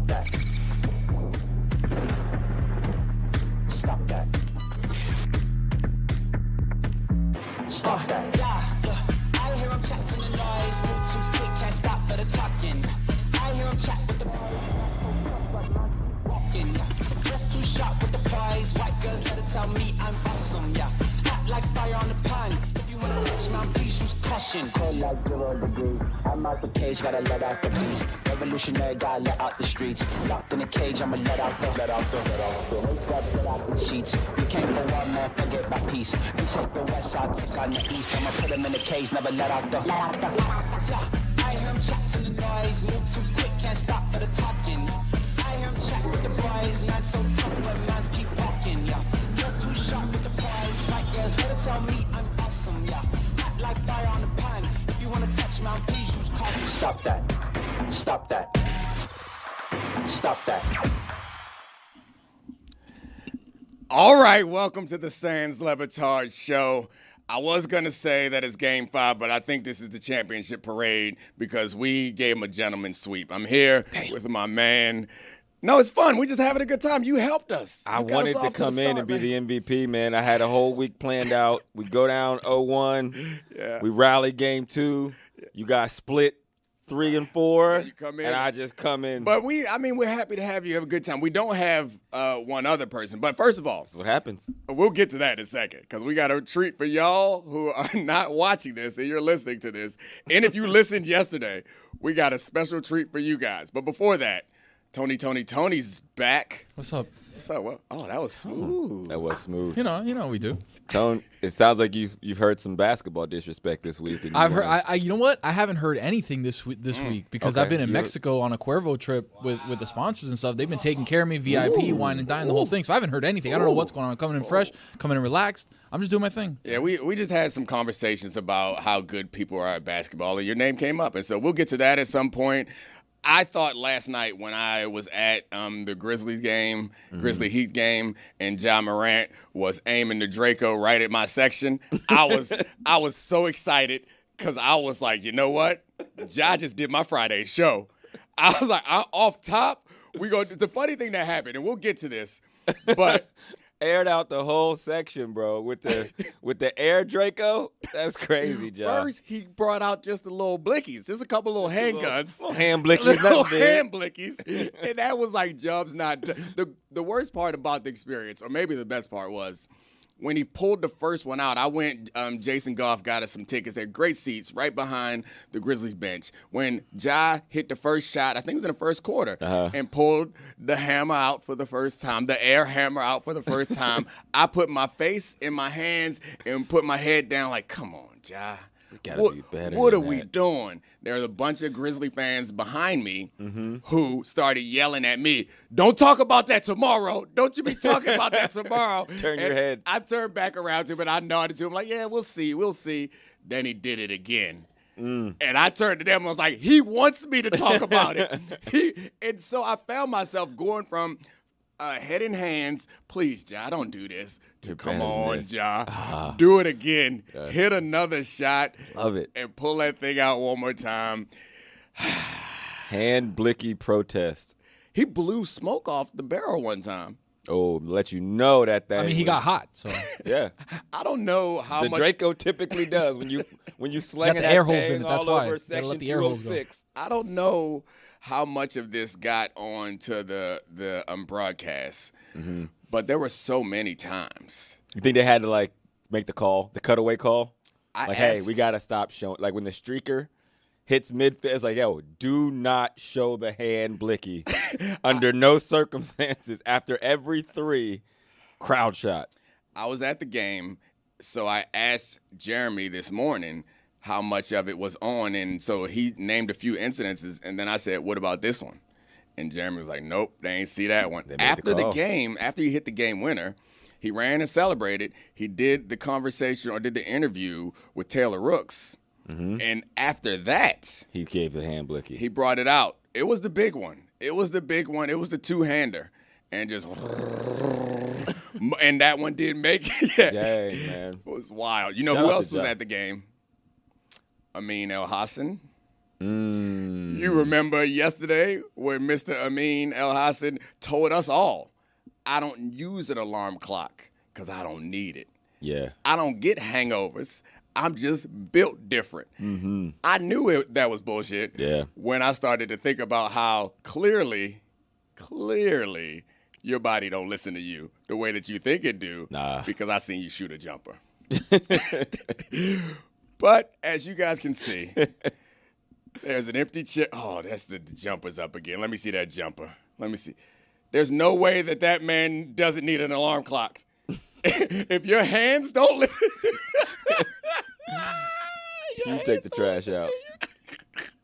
that. Stop that. Stop that. Yeah. I hear him chat to the noise. Move too quick, can't stop for the talking. I hear him chat with the walking. Just too sharp with the prize. White girls better tell me I'm awesome. Yeah. Hot like fire on the pan. If you wanna touch my please use caution. Cold like 0 degrees. I'm out the cage, gotta let out the beast. Revolutionary, gotta let out the streets. Locked in a cage, I'ma let out the sheets. You can't go one man, forget my peace. You take the west side, take on the east. I'ma put him in the cage, never let out the. I hear him chat to the noise. Move too quick, can't stop for the talking. I hear him chat with the boys. Man so tough, but mans keep walking. Yeah. Just too sharp with the prize. White girls better tell me I'm awesome. Yeah. Hot like fire on the pan. If you wanna touch my please use caution. Stop that. Stop that. Stop that. All right, welcome to the Dan Le Batard Show. I was going to say that it's Game 5, but I think this is the championship parade because we gave him a gentleman's sweep. I'm here with my man. No, it's fun. We're just having a good time. You helped us. I wanted to come in and be the MVP, man. I had a whole week planned out. We go down 0-1. Yeah. We rally game 2. You guys split 3 and 4. You come in. And I just come in. But we're happy to have you. Have a good time. We don't have one other person. But first of all, That's what happens. we'll get to that in a second because we got a treat for y'all who are not watching this and you're listening to this. And if you listened yesterday, we got a special treat for you guys. But before that, Tony's back. What's up? What's up? Well, that was smooth. That was smooth. You know what we do. Tone, it sounds like you've heard some basketball disrespect this week. And I've heard. You know what? I haven't heard anything this week because Okay. I've been in Mexico on a Cuervo trip with the sponsors and stuff. They've been taking care of me, VIP, wine and dine, the whole thing. So I haven't heard anything. I don't know what's going on. I'm coming in fresh, coming in relaxed. I'm just doing my thing. Yeah, we just had some conversations about how good people are at basketball, and your name came up. And so we'll get to that at some point. I thought last night when I was at the Grizzlies game, Grizzly Heat game, and Ja Morant was aiming the Draco right at my section, I was so excited because I was like, you know what? Ja just did my Friday show. I was like, off top, the funny thing that happened, and we'll get to this, but aired out the whole section, bro, with the air Draco. That's crazy, John. first he brought out just the little blickies, just a couple little handguns. Little hand blickies. Little nothing big. hand blickies. And that was like Jobs not the worst part about the experience, or maybe the best part was when he pulled the first one out. I went, Jason Goff got us some tickets. They're great seats right behind the Grizzlies bench. When Ja hit the first shot, I think it was in the first quarter, and pulled the hammer out for the first time, the air hammer out for the first time, I put my face in my hands and put my head down like, come on, Ja. Gotta be better What than are we that. doing? There's a bunch of Grizzly fans behind me who started yelling at me, don't talk about that tomorrow. Don't you be talking about that tomorrow. Turn your head. I turned back around to him and I nodded to him like, yeah, we'll see. Then he did it again. And I turned to them and was like, he wants me to talk about it. And so I found myself going from head in hands, please, Ja, don't do this, to come better than on, this. Ja, do it again, hit another shot, Love it. and pull that thing out one more time. Hand blicky protest. He blew smoke off the barrel one time. Oh, let you know that. I mean, he got hot, so Yeah, I don't know how the much. Draco typically does when you slang the that air holes thing in it, that's all why. over You gotta let section the air holes go. 206. I don't know how much of this got on to the broadcast, but there were so many times. You think they had to like make the call, the cutaway call? Hey, asked- we gotta stop showing. Like when the streaker hits midfield, it's like, yo, do not show the hand blicky under no circumstances. After every 3, crowd shot. I was at the game, so I asked Jeremy this morning how much of it was on, and so he named a few incidences, and then I said, what about this one? And Jeremy was like, nope, they ain't see that one. They made After the call. game, after he hit the game winner, he ran and celebrated. He did the conversation or did the interview with Taylor Rooks, and after that, He gave the hand blicky. he brought it out. It was the big one. It was the two-hander. And just, and that one didn't make it. Yeah. Dang, man. It was wild. You know Shout who out else to was Ja. at the game? Amin El Hassan. You remember yesterday when Mr. Amin El Hassan told us all, I don't use an alarm clock because I don't need it. Yeah. I don't get hangovers. I'm just built different. I knew that was bullshit when I started to think about how clearly your body don't listen to you the way that you think it do because I seen you shoot a jumper. But as you guys can see, there's an empty chair. Oh, that's the jumper's up again. Let me see that jumper. Let me see. There's no way that man doesn't need an alarm clock. If your hands don't listen. You take the trash out.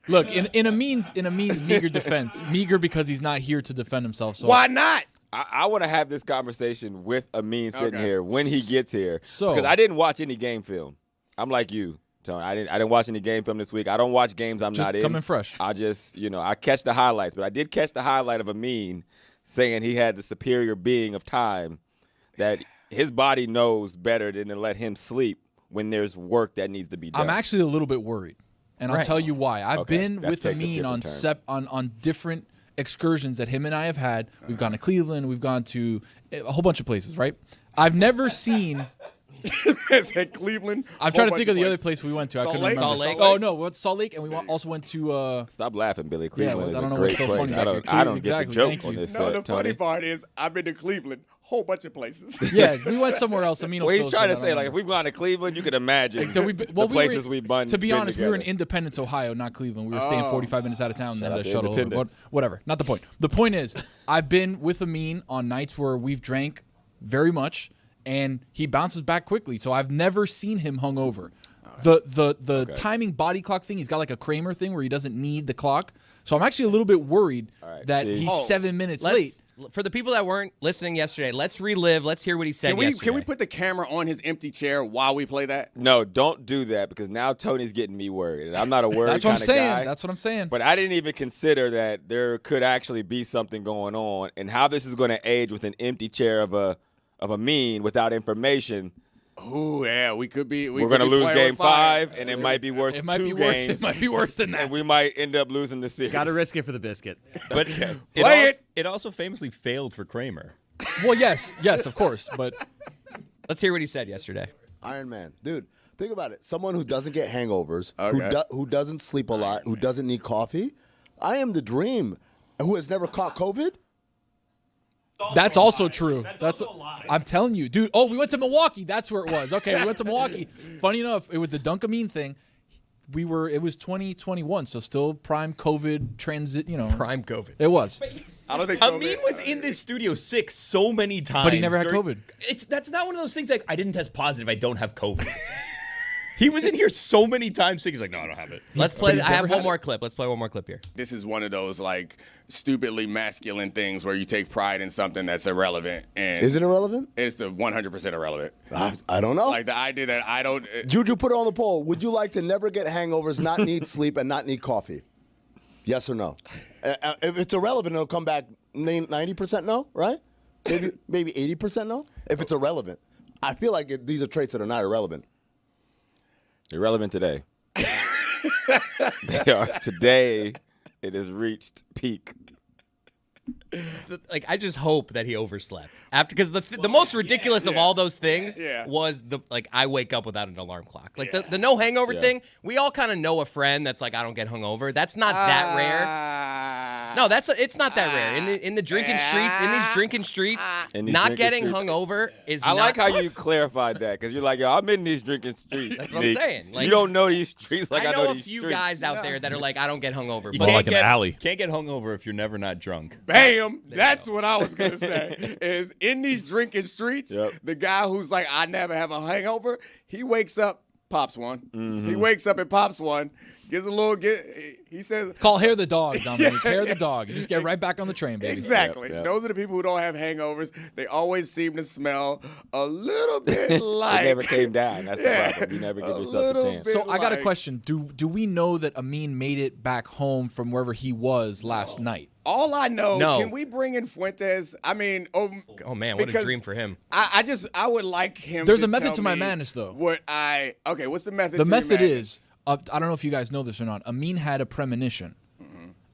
Look, in Amin's meager defense, meager because he's not here to defend himself. So why not? I want to have this conversation with Amin sitting here when he gets here. So, because I didn't watch any game film. I'm like you, Tony. I didn't watch any game film this week. I don't watch games I'm just not in. coming fresh. I just, I catch the highlights. But I did catch the highlight of Amin saying he had the superior being of time, that his body knows better than to let him sleep when there's work that needs to be done. I'm actually a little bit worried, and I'll tell you why. I've been that with takes a Amin different on different excursions that him and I have had. We've gone to Cleveland. We've gone to a whole bunch of places, right? I've never seen. At Cleveland. I'm trying to think of the other place we went to. I couldn't remember. Salt Lake? Oh no, we went to Salt Lake, and we also went to. Stop laughing, Billy. Cleveland is I don't a know great what's so place. funny I about don't it. get the Exactly, joke thank on you. this. No, the funny Tony. part is I've been to Cleveland, whole bunch of places. Yeah, we went somewhere else. Amin will Well, he's fill us trying in, to I say, don't like, if we've gone to Cleveland, you could imagine So we places we've been. To be honest, we were in together. Independence, Ohio, not Cleveland. We were staying 45 minutes out of town and then out had a to shuttle over. Independence. Whatever. Not the point. The point is, I've been with Amin on nights where we've drank very much, and he bounces back quickly. So I've never seen him hungover. The timing body clock thing, he's got like a Kramer thing where he doesn't need the clock. So I'm actually a little bit worried that he's 7 minutes late. For the people that weren't listening yesterday, let's relive. Let's hear what he said yesterday. Can we put the camera on his empty chair while we play that? No, don't do that because now Tony's getting me worried. And I'm not a worried That's what I'm kind of saying. guy. That's what I'm saying. But I didn't even consider that there could actually be something going on and how this is going to age with an empty chair of a mean without information. Oh yeah, we could be. We're going to lose game 5, and it might be worth 2 games. It might be worse than that. And we might end up losing the series. Got to risk it for the biscuit. But it also famously failed for Kramer. Well, yes, of course. But Let's hear what he said yesterday. Iron Man. Dude, think about it. Someone who doesn't get hangovers, Okay. who doesn't sleep a lot, who doesn't need coffee. I am the dream. Who has never caught COVID? that's also true. That's a lie. I'm telling you, dude. Oh, we went to Milwaukee. That's where it was. Okay, we went to Milwaukee. Funny enough, it was the Dunkamine thing. It was 2021, so still prime COVID transit. Prime COVID. It was. I don't think Amin was in this studio sick so many times. But he never had COVID. That's not one of those things like, I didn't test positive, I don't have COVID. He was in here so many times sick. He's like, no, I don't have it. Let's play. I have one more clip. Let's play one more clip here. This is one of those like stupidly masculine things where you take pride in something that's irrelevant. And Is it irrelevant? It's 100% irrelevant. I don't know. Like the idea that I don't. Juju, put it on the poll. Would you like to never get hangovers, not need sleep, and not need coffee? Yes or no? If it's irrelevant, it'll come back 90% no, right? Maybe 80% no? If it's irrelevant. I feel like these are traits that are not irrelevant. Irrelevant today. They are. Today, it has reached peak. Like, I just hope that he overslept because the most ridiculous of all those things was I wake up without an alarm clock. Like the no hangover thing. We all kind of know a friend that's like, I don't get hungover. That's not that rare. No, it's not that rare. In the drinking streets, in these drinking streets, not getting hungover is. I like how you clarified that because you're like, yo, I'm in these drinking streets. That's what I'm saying. Like, you don't know these streets like I know a these few streets. guys out there that are like, I don't get hungover. You But can't get alley. Can't get hungover if you're never not drunk. Bam! That's what I was gonna say. Is in these drinking streets, the guy who's like, I never have a hangover. He wakes up, pops one. Mm-hmm. He wakes up and pops one. Gives a little he says, Call Hair the dog, Dominic. Hair the dog. You just get right back on the train, baby. Exactly. Yep. Those are the people who don't have hangovers. They always seem to smell a little bit like. It never came down. That's the problem. You never give yourself a little chance. bit So I got a like- question. Do we know that Amin made it back home from wherever he was last night? All I know, No. can we bring in Fuentes? I mean, oh man, what a because dream for him. I would like him. There's to a method tell to my me madness, though. What's the method? The to your method madness? is I don't know if you guys know this or not. Amin had a premonition,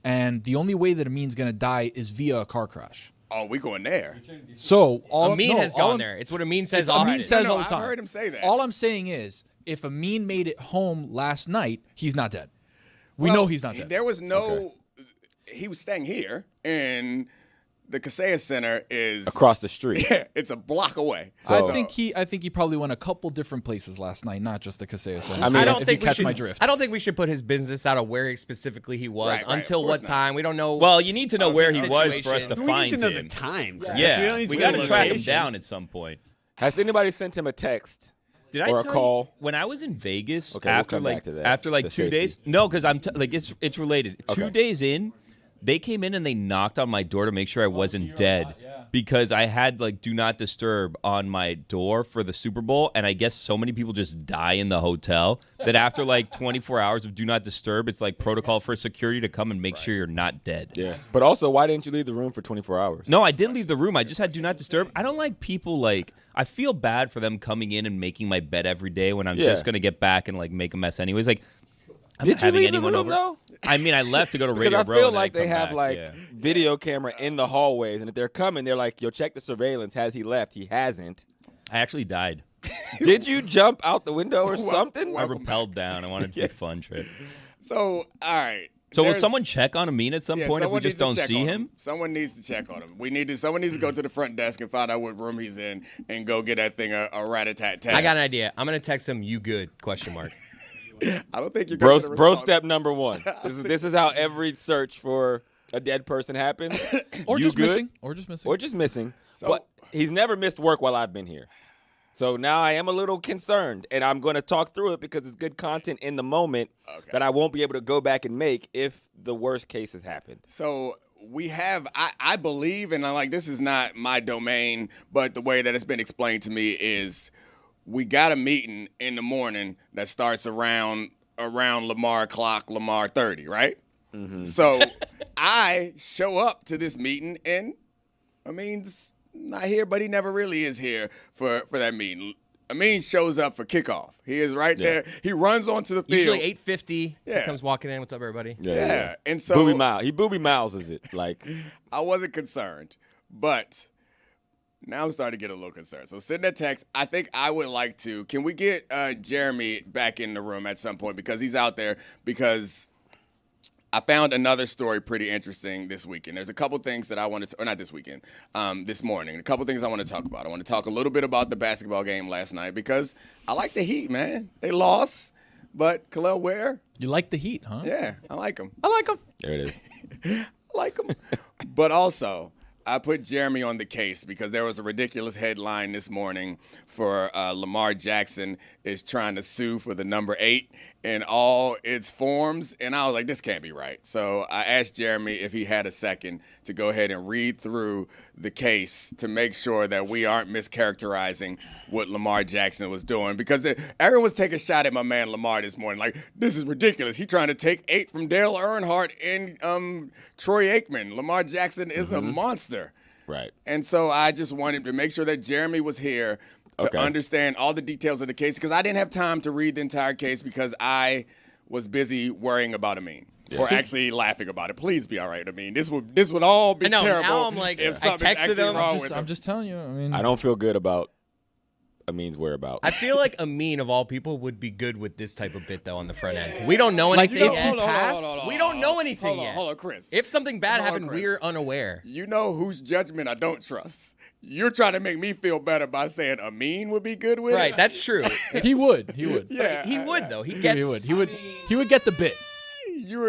and the only way that Amin's gonna die is via a car crash. Oh, we going there. So Amin has gone there. It's what Amin says often. Amin says all the I've time. heard him say that. All I'm saying is, if Amin made it home last night, he's not dead. We Well, know he's not dead. There was no. He was staying here, and the Kaseya Center is Across the street. Yeah, it's a block away. So- I think he probably went a couple different places last night, not just the Kaseya Center. I mean, I don't if think you we catch should. my drift. I don't think we should put his business out of where specifically he was Right, until of what course not. time. We don't know. Well, you need to know where he was situation. for us to We find need to know him. the time. Chris. Yeah, need we to got know to track him location. down at some point. Has anybody sent him a text? Did I Or a tell call? you when I was in Vegas Okay, we'll after come like back to that. after like The 2 safety. days? No, because like it's related. Okay. 2 days in, they came in and they knocked on my door to make sure I wasn't dead because I had like do not disturb on my door for the Super Bowl, and I guess so many people just die in the hotel that after like 24 hours of do not disturb, it's like protocol for security to come and make sure you're not dead. Yeah. But also, why didn't you leave the room for 24 hours? No, I did leave the room. I just had do not disturb. I don't like people like I feel bad for them coming in and making my bed every day when I'm Yeah. just gonna get back and like make a mess anyways. Like, I'm Did not you having leave the anyone room, over. though? I mean, I left to go to Because Radio I Row. feel and then like they come have back. like Yeah. video camera in the hallways, and if they're coming, they're like, "Yo, check the surveillance. Has he left? He hasn't." I actually died. Did you jump out the window or something? I rappelled down. I wanted to be a fun trip. So, all right. So will There's- someone check on Amin at some Yeah, point if we someone just needs to don't check see on him? Someone needs to check on him. Someone needs to go to the front desk and find out what room he's in and go get that thing a rat-a-tat-tat. I got an idea. I'm gonna text him. You good? Question mark. I don't think you're Bro, going to bro step number one. This is how every search for a dead person happens. or You just good? missing. Or just missing. Or just missing. So- But he's never missed work while I've been here. So now I am a little concerned, and I'm going to talk through it because it's good content in the moment that I won't be able to go back and make if the worst case has happened. So we have, I believe, and I'm like, this is not my domain, but the way that it's been explained to me is we got a meeting in the morning that starts around Lamar clock, Lamar 30, right? Mm-hmm. So I show up to this meeting, and Amin's not here, but he never really is here for that meeting. Amin shows up for kickoff. He is right there. He runs onto the field. Usually 8:50. Yeah. He comes walking in. What's up, everybody? Yeah. And so Booby Miles. He Booby Miles is it. Like, I wasn't concerned, but now I'm starting to get a little concerned. So send that text. I think I would like to. Can we get Jeremy back in the room at some point because he's out there? Because I found another story pretty interesting this weekend. There's a couple things that I wanted to, or not this weekend, this morning. A couple things I want to talk about. I want to talk a little bit about the basketball game last night because I like the Heat, man. They lost, but Khalil Ware, You like the Heat, huh? yeah, I like them. I like them. there it is. I like them. But also, I put Jeremy on the case because there was a ridiculous headline this morning for Lamar Jackson is trying to sue for the number 8 in all its forms. And I was like, this can't be right. So I asked Jeremy if he had a second to go ahead and read through the case to make sure that we aren't mischaracterizing what Lamar Jackson was doing. Because everyone was taking a shot at my man Lamar this morning. Like, this is ridiculous. He's trying to take 8 from Dale Earnhardt and Troy Aikman. Lamar Jackson is a monster. Right. And so I just wanted to make sure that Jeremy was here to understand all the details of the case because I didn't have time to read the entire case because I was busy worrying about Amin. Or actually laughing about it. Please be all right, Amin. This would all be I know. terrible. Now I'm like, if I something's texted actually him. wrong with I'm him. just telling you. I mean, I don't feel good about Amin's whereabouts. I feel like Amin, of all people, would be good with this type of bit, though, on the front end. We don't know anything yet. We don't know anything yet. Hold on, Chris. If something bad Hold on, happened, Chris. we're unaware. You know whose judgment I don't trust. You're trying to make me feel better by saying Amin would be good with Right, it. that's true. he would. He would. Yeah, He would, though. He gets. He would. He would get the bit.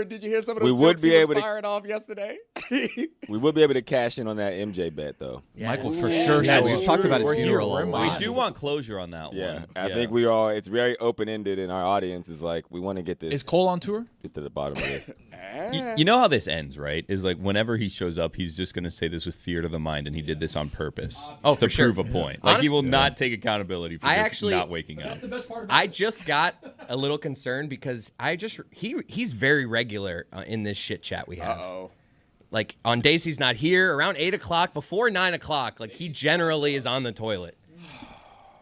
Did you hear some of We those would jokes be he was able to- firing off yesterday? We would be able to cash in on that MJ bet, though. Michael for sure. Yeah, show we've up. talked about his We're here. funeral a We're in lot. We Miami. do want closure on that Yeah, one. I think we all. It's very open ended, and our audience is like, we want to get this. Is Cole on tour? Get to the bottom of this. You know how this ends, right? Is like whenever he shows up, he's just going to say this was theater of the mind, and he did this on purpose. Oh, to for sure. prove a point. Like he will Honestly- not take accountability for I just actually- not waking up. I just got a little concerned because he's very regular in this shit chat we have. Uh-oh. Like on days he's not here, around 8 o'clock, before 9 o'clock, like he generally is on the toilet.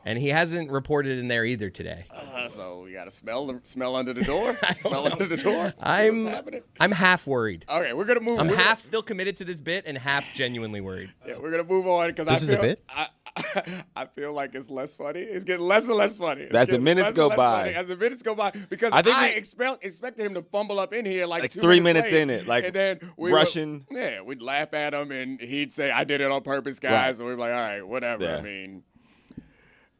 And he hasn't reported in there either today. That's So we got to smell under the door. Smell under the door. I'm half worried. Okay, we're gonna move. I'm half still committed to this bit and half genuinely worried. Yeah, we're gonna move on because This is a bit? I feel like it's less funny. It's getting less and less funny. As the minutes go by. As the minutes go by, because I think expected him to fumble up in here like 2 3 minutes minutes late, in it, like and then rushing. We'd laugh at him and he'd say, "I did it on purpose, guys." Right. So we're like, "All right, whatever." Yeah. I mean,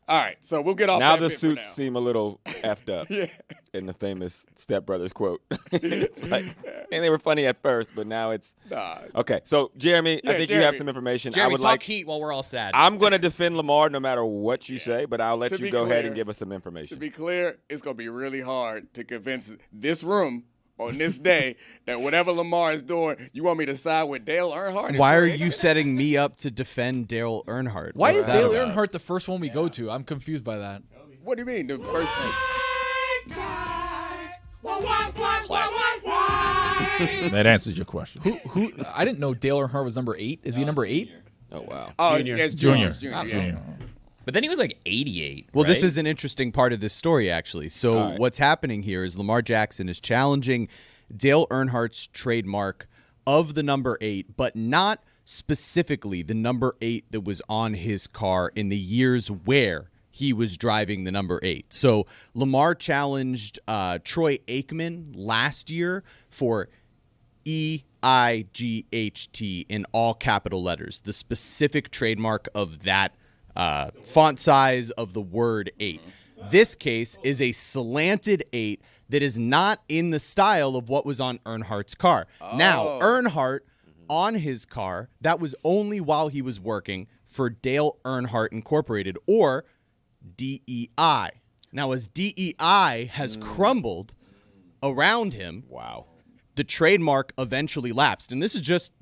all right. So we'll get off. Now that the bit for suits now. seem a little effed up. Yeah. In the famous Step Brothers quote. It's like, and they were funny at first, but now it's okay. So Jeremy, I think you have some information. Jeremy, I would talk like heat while we're all sad. I'm going to defend Lamar no matter what you say, but I'll let To you be go ahead clear- and give us some To information. be clear, it's gonna be really hard to convince this room on this day that whatever Lamar is doing, you want me to side with Dale Earnhardt? and Why are Troy you Aikman? setting me up to defend Dale Earnhardt? Why What's is that Dale about? Earnhardt the first one we go to? I'm confused by that. What do you mean? The first one. That answers your question. Who? I didn't know Dale Earnhardt was number 8. Is he number 8? Oh wow. Oh, it's Junior. Junior. But then he was like 88. Well, this right? is an interesting part of this story, actually. So All right. what's happening here is Lamar Jackson is challenging Dale Earnhardt's trademark of the number 8, but not specifically the number 8 that was on his car in the years where he was driving the number 8. So Lamar challenged Troy Aikman last year for EIGHT in all capital letters, the specific trademark of that font size of the word 8. This case is a slanted 8 that is not in the style of what was on Earnhardt's car. Now, Earnhardt on his car, that was only while he was working for Dale Earnhardt Incorporated, or DEI. Now, as DEI has crumbled around him, Wow. the trademark eventually lapsed. And this is just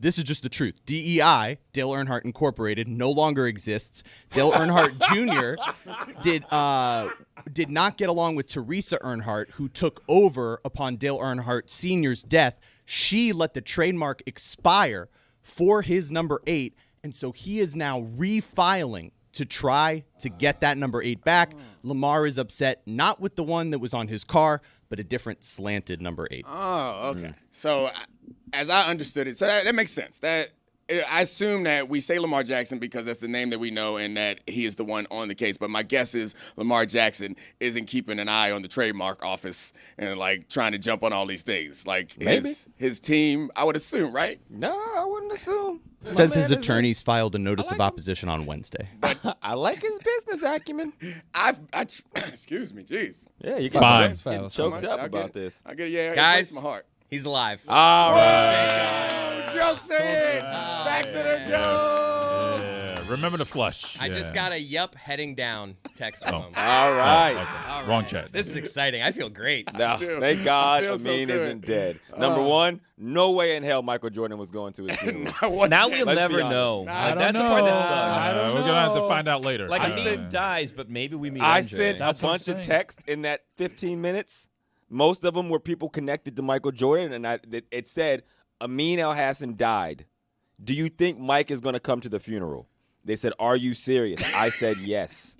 the truth. DEI, Dale Earnhardt Incorporated, no longer exists. Dale Earnhardt Jr. did not get along with Teresa Earnhardt, who took over upon Dale Earnhardt Sr.'s death. She let the trademark expire for his number 8, and so he is now refiling to try to get that number 8 back. Lamar is upset, not with the one that was on his car, but a different slanted number 8. Oh, okay. So, as I understood it, so that makes sense. I assume that we say Lamar Jackson because that's the name that we know and that he is the one on the case. But my guess is Lamar Jackson isn't keeping an eye on the trademark office and like trying to jump on all these things. Like his team, I would assume, right? No, I wouldn't assume. It says his attorneys filed a notice of opposition on Wednesday. I like his business acumen. Excuse me, jeez. Yeah, you can Fine. get choked up about this. I get it. Yeah, Guys, it breaks my heart. he's alive. All right. Jokes in. Back to the jokes. Yeah, remember to flush. I just got a yup heading down text from him. All right. Okay. All Wrong right. chat. This is exciting. I feel great. No, Dude, thank I God feel so Amin good. isn't dead. Number one, no way in hell Michael Jordan was going to his funeral. Now we'll Let's be never honest. know. I don't That's know. the part that sucks. I don't We're gonna have to find out later. Like I Amin dies, but maybe we meet I MJ. sent That's a what I'm bunch of saying. texts in that 15 minutes. Most of them were people connected to Michael Jordan, and it said, Amin El-Hassan died. Do you think Mike is going to come to the funeral? They said, are you serious? I said, yes.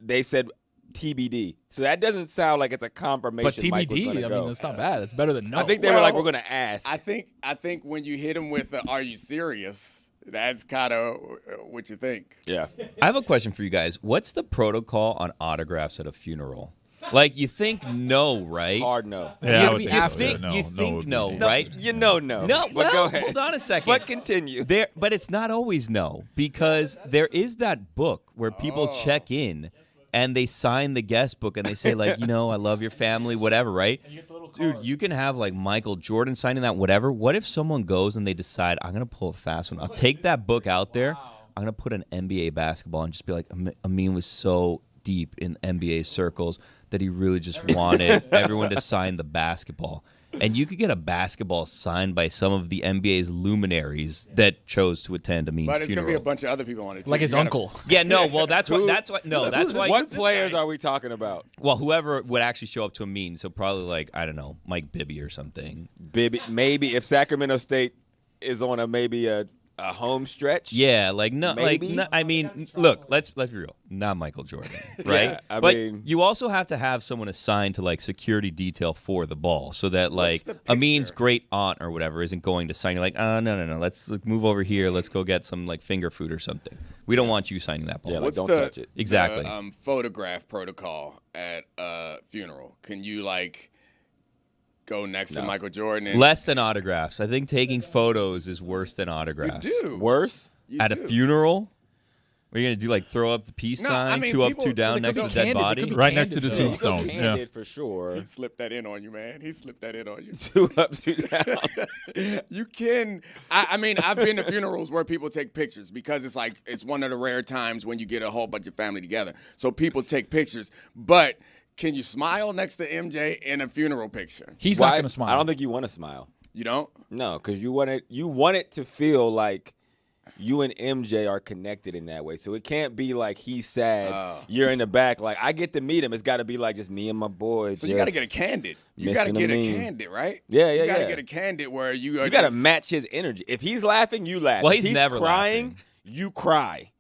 They said, TBD. So that doesn't sound like it's a confirmation. But Mike was TBD, gonna I go. mean, that's not bad. It's better than no. I think they were like, Well, we're going to ask. I think when you hit him with "Are you serious?" that's kind of what you think. yeah. I have a question for you guys. What's the protocol on autographs at a funeral? Like, you think no, right? Hard no. Yeah, I would you think so. think, Yeah, you no think would be no, the- right? You know no. No, but well, go ahead. hold on a second. But continue. But it's not always no, because there is that book where people check in and they sign the guest book and they say, like, I love your family, whatever, right? Dude, you can have like Michael Jordan signing that, whatever. What if someone goes and they decide, I'm going to pull a fast one? I'll take that book out there. I'm going to put an NBA basketball and just be like, Amin was so deep in NBA circles that he really just wanted everyone to sign the basketball. And you could get a basketball signed by some of the NBA's luminaries that chose to attend Amin's But it's funeral. gonna be a bunch of other people on it too. like his You gotta- uncle. Yeah, no, well, that's why. What players are we talking about? Well, whoever would actually show up to Amin, so probably like, I don't know, Mike Bibby or something. Maybe if Sacramento State is on maybe a a home stretch. Yeah, like no, Maybe? like no, I mean, look, let's be real. Not Michael Jordan, right? Yeah, I but mean- you also have to have someone assigned to like security detail for the ball, so that like the Amin's picture? great aunt or whatever isn't going to sign. You're like, no, let's like, move over here. Let's go get some like finger food or something. We don't want you signing that ball. Yeah, like, What's don't the, touch it. Exactly. the, photograph protocol at a funeral? Can you like go next to Michael Jordan? And, Less than autographs. I think taking photos is worse than autographs. do. Worse? You At a do. funeral? Are you gonna do like throw up the peace No, sign, I mean, 2 up, people- 2 down they next could to be the dead candid. They body? could be Right next to the candid, though. tombstone. Candid Yeah. for sure. He slipped that in on you, man. He slipped that in on you. 2 up, 2 down. You can. I mean, I've been to funerals where people take pictures because it's like it's one of the rare times when you get a whole bunch of family together. So people take pictures. But can you smile next to MJ in a funeral picture? He's Why- not going to smile. I don't think you want to smile. You don't? No, because you want it to feel like you and MJ are connected in that way. So it can't be like he's sad. You're in the back. Like, I get to meet him. It's got to be like just me and my boys. So you got to get a candid. You got to missing a get a meme. candid, right? Yeah, You got to yeah. get a candid where you are You got to just- match his energy. If he's laughing, you laugh. Well, If he's he's never crying, laughing. you cry.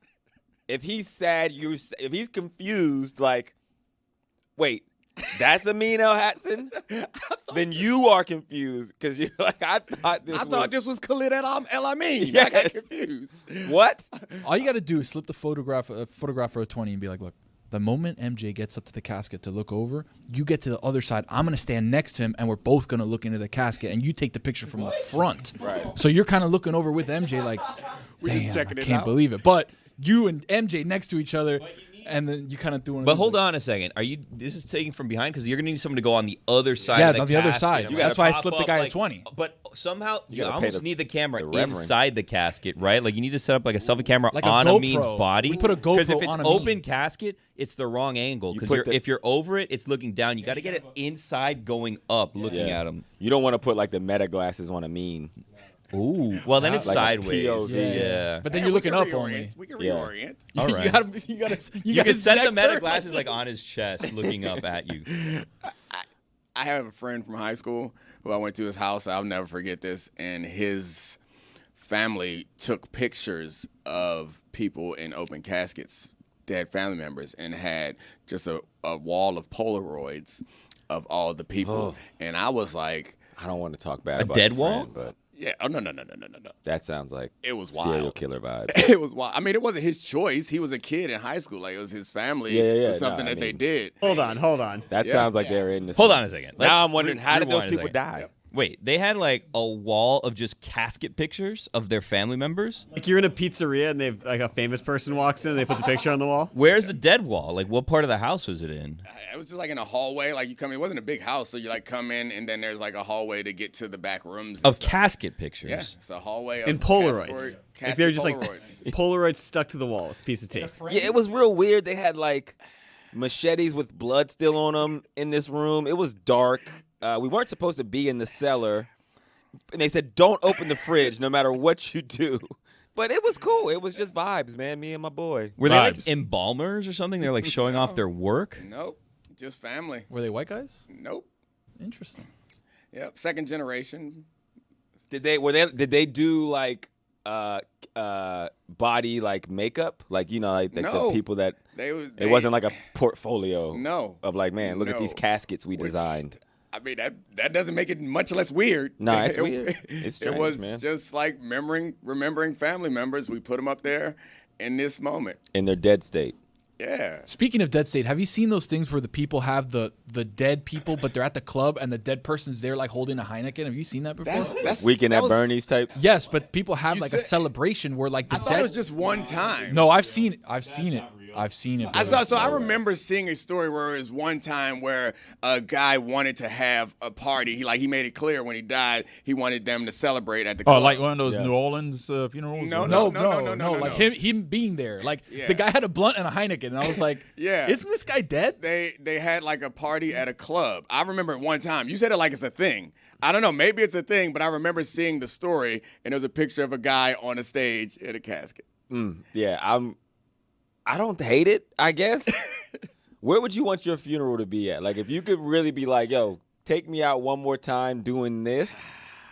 If he's sad, if he's confused, like, wait, that's Amin El-Hassan? Then you are confused because you're like, I thought this was Khalid El-Amin. I got Yes. confused. What? All you got to do is slip the photograph for a 20 and be like, look, the moment MJ gets up to the casket to look over, you get to the other side. I'm going to stand next to him, and we're both going to look into the casket, and you take the picture from the front. Right. So you're kind of looking over with MJ like, damn, checking I it can't out. believe it. But you and MJ next to each other, and then you kind of doing. But hold on a second. This is taking from behind because you're gonna need someone to go on the other side. Yeah, of the on the other casket side. and, That's like, why I pop slipped the up, guy at like- 20. But somehow you gotta pay almost the- need the camera the reverend. inside the casket, right? Like you need to set up like a selfie camera Like a on GoPro. Amin's body. We put a because if GoPro it's on Amin. open casket, it's the wrong angle. You Because put the- if you're over it, it's looking down. You got to get it inside, going up, looking at him. You don't want to put like the meta glasses on Amin. Ooh, well then it's Like a sideways. POV. Yeah. But then Hey, you're we looking can up reorient. only. We can Yeah. reorient. All You right. gotta, You got can set the neck meta turned. glasses like on his chest, looking up at you. I have a friend from high school who I went to his house. I'll never forget this. And his family took pictures of people in open caskets, dead family members, and had just a wall of Polaroids of all the people. And I was like, I don't want to talk bad A about dead your wall? friend, but yeah, oh, no. that sounds like It was serial wild. killer vibes. It was wild. I mean, it wasn't his choice. He was a kid in high school. Like, it was his family. Yeah. It was No, something I that they mean- did. Hold on. That sounds like they're in this. Hold on a second. Let's Now I'm wondering, how did those rewind a people second. die? Wait, they had like a wall of just casket pictures of their family members? Like you're in a pizzeria and they've like a famous person walks in and they put the picture on the wall. Where's the dead wall? Like, what part of the house was it in? It was just like in a hallway. Like, you come in. It wasn't a big house. So you like come in and then there's like a hallway to get to the back rooms. and Of stuff. casket pictures. Yeah, it's a hallway of And Polaroids. casket Like they're just Polaroids. like Polaroids stuck to the wall. It's a piece of tape. Yeah, it was real weird. They had like machetes with blood still on them in this room. It was dark. We weren't supposed to be in the cellar. And they said, don't open the fridge no matter what you do. But it was cool. It was just vibes, man. Me and my boy. Were they like Vibes. embalmers or something? They're like showing off their work? Nope, just family. Were they white guys? Nope. Interesting. Yep, second generation. Did they do like body like makeup? Like, you know, like No. the people that It it wasn't like a portfolio No. of like, man, look at these No. caskets we Which- designed. I mean, that doesn't make it much less weird. No, it's It- weird. It's strange, it was man. just like remembering family members. We put them up there in this moment. In their dead state. Yeah. Speaking of dead state, have you seen those things where the people have the dead people, but they're at the club and the dead person's there like holding a Heineken? Have you seen that before? Weekend that at was- Bernie's type. Yes, but people have You like a said- celebration where like the I thought dead. it was just one time. No, I've seen it. I've seen it. So I remember seeing a story where it was one time where a guy wanted to have a party. He made it clear when he died he wanted them to celebrate at the Oh, club. like one of those New Orleans funerals? No, No, like him being there. Like Yeah. the guy had a blunt and a Heineken, and I was like, Yeah. isn't this guy dead? They had like a party at a club. I remember it one time. You said it like it's a thing. I don't know. Maybe it's a thing, but I remember seeing the story, and there was a picture of a guy on a stage in a casket. Yeah, I don't hate it, I guess. Where would you want your funeral to be at? Like, if you could really be like, yo, take me out one more time doing this,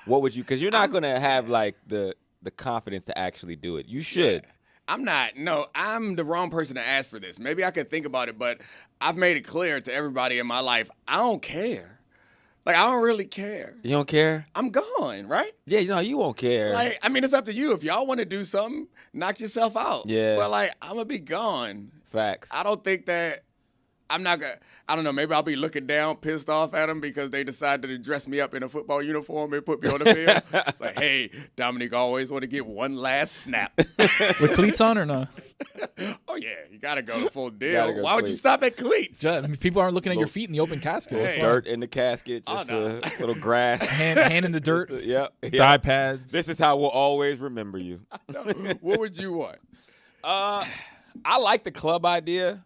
what would you? Because you're not going to have, like, the the confidence to actually do it. You should. Yeah. I'm not. No, I'm the wrong person to ask for this. Maybe I could think about it, but I've made it clear to everybody in my life, I don't care. Like, I don't really care. You don't care? I'm gone, right? Yeah, you won't care. Like, I mean, it's up to you. If y'all want to do something, knock yourself out. Yeah. But, like, I'm going to be gone. Facts. I don't think that I'm not going to, I don't know, maybe I'll be looking down, pissed off at them because they decided to dress me up in a football uniform and put me on the field. It's like, hey, Dominique always want to get one last snap. With cleats on or no? Oh, yeah, you got to go the full deal. Go Why would you cleats. stop at cleats? I mean, people aren't looking at your feet in the open casket. Hey. That's Dirt in the casket, just no. a little grass. hand in the dirt. Yep. Thigh pads. This is how we'll always remember you. What would you want? I like the club idea.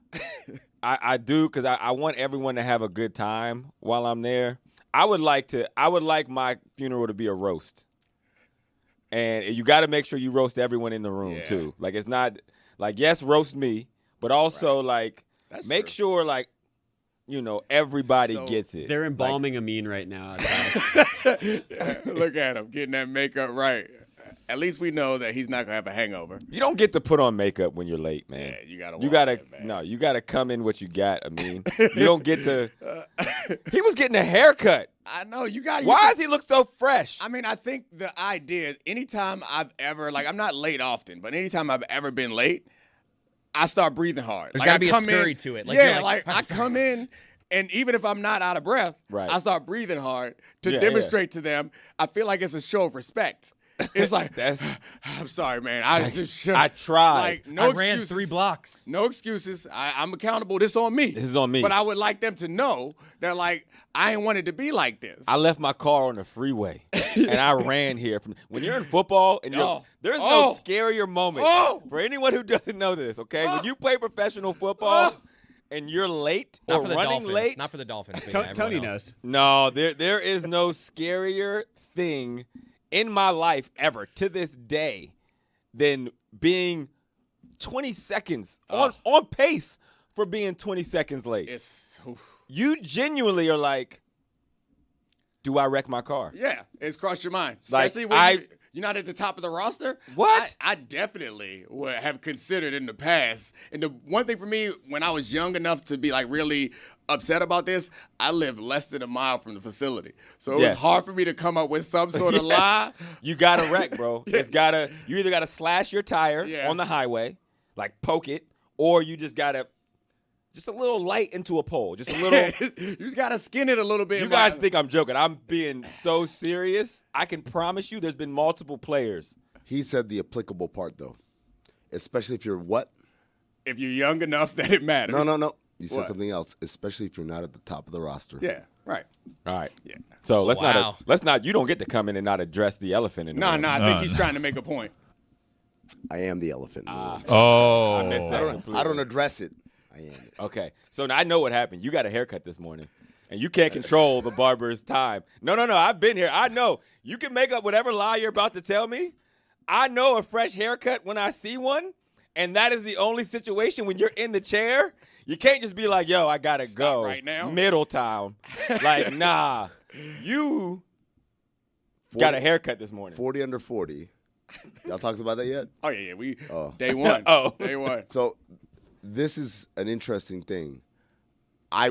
I do, because I want everyone to have a good time while I'm there. I would like my funeral to be a roast. And you got to make sure you roast everyone in the room too. Like, it's not like, yes, roast me, but also like That's make true. sure like, everybody So- gets it. They're embalming Amin right now. Look at him getting that makeup right. At least we know that he's not gonna have a hangover. You don't get to put on makeup when you're late, man. Yeah, you gotta. You walk gotta that, man. no. You gotta come in what you got. I mean, you don't get to. He was getting a haircut. I know you got. Why does he look so fresh? I mean, I think the idea is anytime I've ever, like, I'm not late often, but anytime I've ever been late, I start breathing hard. There's Like, gotta I be a come scurry in, to it. Like, yeah, you're like, I come in, and even if I'm not out of breath, Right. I start breathing hard to Yeah, demonstrate to them. I feel like it's a show of respect. It's like, I'm sorry, man. I tried. Like, no I excuses. ran 3 blocks. No excuses. I'm accountable. This on me. This is on me. But I would like them to know that, like, I ain't wanted to be like this. I left my car on the freeway and I ran here. When you're in football and there's no scarier moment for anyone who doesn't know this. Okay, when you play professional football and you're late Not or for the running Dolphins. late, Not for the Dolphins. but yeah, everyone Tony else. knows. no, there is no scarier thing in my life ever to this day than being 20 seconds on pace for being 20 seconds late. It's You genuinely are like, do I wreck my car? yeah, it's crossed your mind, Like, especially when you're not at the top of the roster. What? I definitely would have considered in the past. And the one thing for me, when I was young enough to be like really upset about this, I lived less than a mile from the facility, so it Yes. was hard for me to come up with some sort of lie. You gotta wreck, bro. You either gotta slash your tire Yeah. on the highway, like poke it, or you just gotta just a little light into a pole. Just a little. You just gotta skin it a little bit. You guys think I'm joking. I'm being so serious. I can promise you there's been multiple players. He said the applicable part, though, especially if you're what? if you're young enough that it matters. No. You said What? something else, especially if you're not at the top of the roster. Yeah, right. All right. Yeah. So let's Wow. not. You don't get to come in and not address the elephant in the room. No, I think he's trying to make a point. I am the elephant. In the room. Oh. I missed that I completely. don't address it. I am it. Okay. So now I know what happened. You got a haircut this morning, and you can't control the barber's time. No. I've been here. I know. You can make up whatever lie you're about to tell me. I know a fresh haircut when I see one, and that is the only situation when you're in the chair. You can't just be like, yo, I got to go right now. Middletown. Like, nah. You got a haircut this morning. 40 under 40. Y'all talked about that yet? Oh yeah. We Oh. day one. Day one. So this is an interesting thing.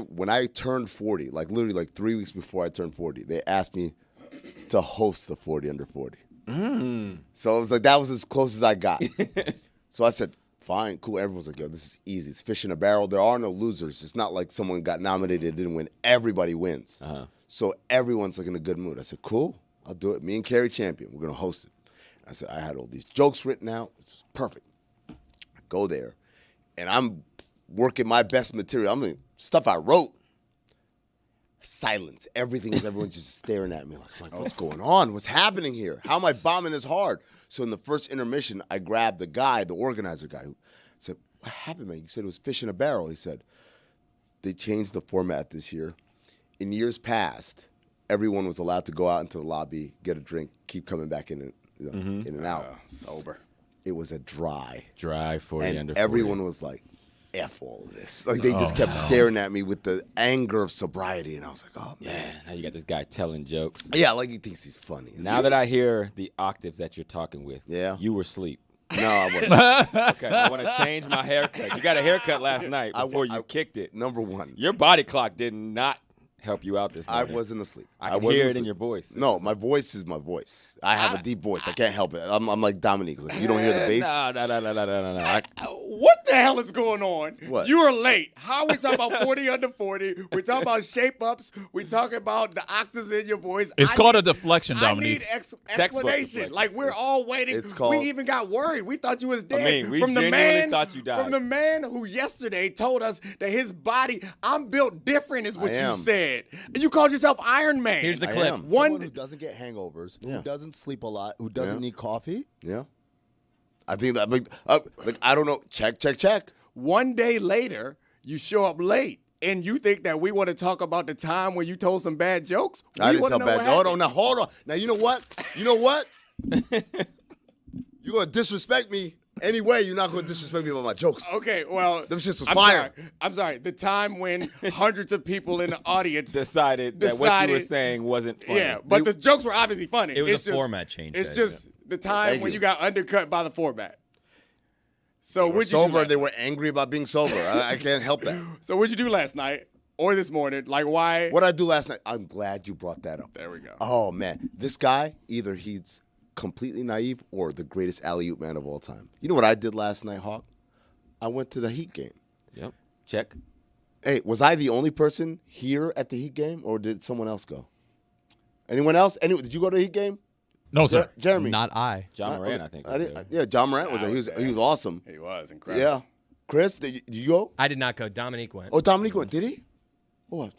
When I turned 40, like literally like 3 weeks before I turned 40, they asked me to host the 40 under 40. So it was like that was as close as I got. So I said, fine, cool. Everyone's like, yo, this is easy. It's fish in a barrel. There are no losers. It's not like someone got nominated and didn't win. Everybody wins. So everyone's like in a good mood. I said, cool, I'll do it. Me and Carrie Champion, we're going to host it. I said, I had all these jokes written out. It's perfect. I go there, and I'm working my best material. I mean, stuff I wrote. Silence. Everyone's just staring at me like, what's going on? What's happening here? How am I bombing this hard? So in the first intermission, I grabbed the guy, the organizer guy, who said, what happened, man? You said it was fish in a barrel. He said, they changed the format this year. In years past, everyone was allowed to go out into the lobby, get a drink, keep coming back in and out. Sober. It was a dry. 40 And under 40. everyone was like, F all of this. Like, they just kept staring at me with the anger of sobriety, and I was like, oh, man. Now you got this guy telling jokes. Yeah, like he thinks he's funny. Now that I hear the octaves that you're talking with, you were asleep. No, I wasn't. Okay, I want to change my haircut. You got a haircut last night before you kicked it. Number one. Your body clock did not help you out this morning. I wasn't asleep. I can hear it in your voice. No, my voice is my voice. I have a deep voice. I can't help it. I'm like Dominique. Like, you don't hear the bass? No. What the hell is going on? What? You are late. How are we talking about 40 under 40? We're talking about shape-ups. We're talking about the octaves in your voice. It's called a deflection, Dominique. I need explanation. Like, we're all waiting. It's called, we even got worried. We thought you was dead. I mean, we genuinely thought you died. From the man who yesterday told us that his body, I'm built different is what you said. And you called yourself Iron Man. Here's the clip. Someone who doesn't get hangovers, who doesn't sleep a lot, who doesn't need coffee. Yeah. I think that, like, I don't know. Check. One day later, you show up late, and you think that we want to talk about the time when you told some bad jokes? I didn't tell bad jokes. No, hold on. Now, you know what? You're going to disrespect me anyway. You're not going to disrespect me about my jokes. Okay, well. Them shits was fire. I'm sorry. The time when hundreds of people in the audience decided that what you were saying wasn't funny. Yeah, but the jokes were obviously funny. It was a format change. It's just the time when you got undercut by the format. So what'd you do sober, they were angry about being sober. I can't help that. So what'd you do last night or this morning? Like, why? What'd I do last night? I'm glad you brought that up. There we go. Oh, man. This guy, either he's completely naive or the greatest alley-oop man of all time. You know what I did last night, Hawk? I went to the Heat game. Yep. Check. Hey, was I the only person here at the Heat game, or did someone else go? Anyone else? Did you go to the Heat game? No, sir. Jeremy. Not I. John Morant, I think. Yeah, John Morant was there. He was awesome. He was incredible. Yeah. Chris, did you go? I did not go. Dominique went. Oh, Dominique went. Did he? Oh,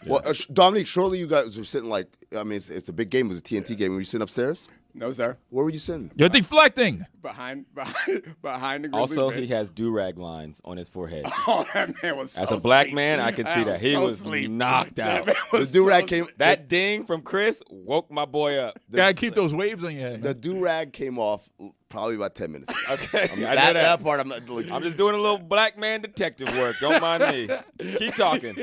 well, Dominique, surely you guys were sitting like, I mean, it's a big game. It was a TNT game. Were you sitting upstairs? No, sir. Where were you sitting? You're deflecting. Behind the Grizzlies Also, bench. he has do-rag lines on his forehead. Oh, that man was so As a black sleep. man, I can see that. He was knocked out. The do-rag came. That ding from Chris woke my boy up. Gotta keep those waves on your head. The do-rag came off probably about 10 minutes ago. Okay. I mean, that part, I'm not. I'm just doing a little black man detective work. Don't mind me. Keep talking.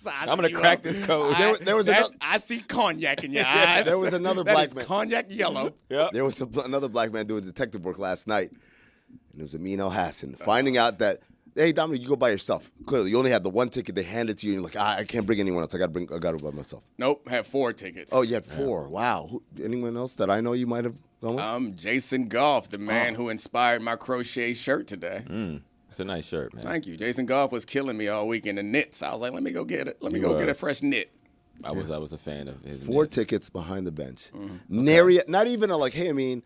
I'm going to crack this code. There was I see cognac in your eyes. There was another black man. Cognac yellow. Yep. There was another black man doing detective work last night, and it was Amin Hassan. Finding out that, hey, Dominic, you go by yourself. Clearly, you only had the one ticket. They handed it to you, and you're like, I can't bring anyone else. I got to by myself. Nope, had 4 tickets. Oh, you had 4. Yeah. Wow. Anyone else that I know you might have gone with? Jason Goff, the man who inspired my crochet shirt today. It's a nice shirt, man. Thank you. Jason Goff was killing me all week in the knits. I was like, let me go get it. Let me go get a fresh knit. I was a fan of his. 4 tickets behind the bench. Nary, not even a like, hey, I mean,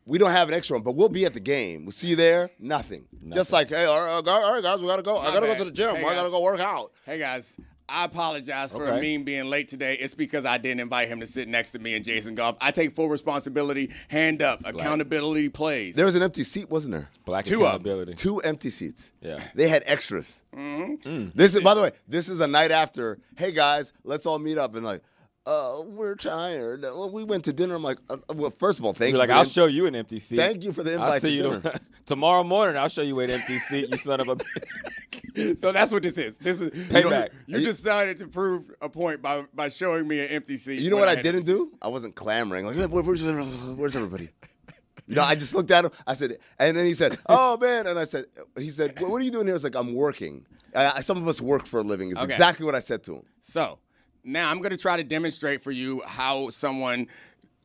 we don't have an extra one, but we'll be at the game. We'll see you there. Nothing. Just like, hey, all right, guys, we got to go. I got to go to the gym. I got to go work out. Hey, guys. I apologize for Amin being late today. It's because I didn't invite him to sit next to me and Jason Goff. I take full responsibility, hand up, accountability plays. There was an empty seat, wasn't there? Black 2 accountability. 2 empty seats. Yeah. They had extras. This is, by the way, this is a night after, hey, guys, let's all meet up. And like, we're tired. We went to dinner. I'm like, well, first of all, thank you. Like, I'll show you an empty seat. Thank you for the invite to dinner. Tomorrow morning, I'll show you an empty seat, you son of a bitch. So that's what this is. This is payback. You decided to prove a point by showing me an empty seat. You know what I didn't do? I wasn't clamoring. Like, where's everybody? You know, I just looked at him. I said, and then he said, "Oh man!" And he said, "What are you doing here?" I was like, "I'm working. Some of us work for a living." It's exactly what I said to him. So now I'm going to try to demonstrate for you how someone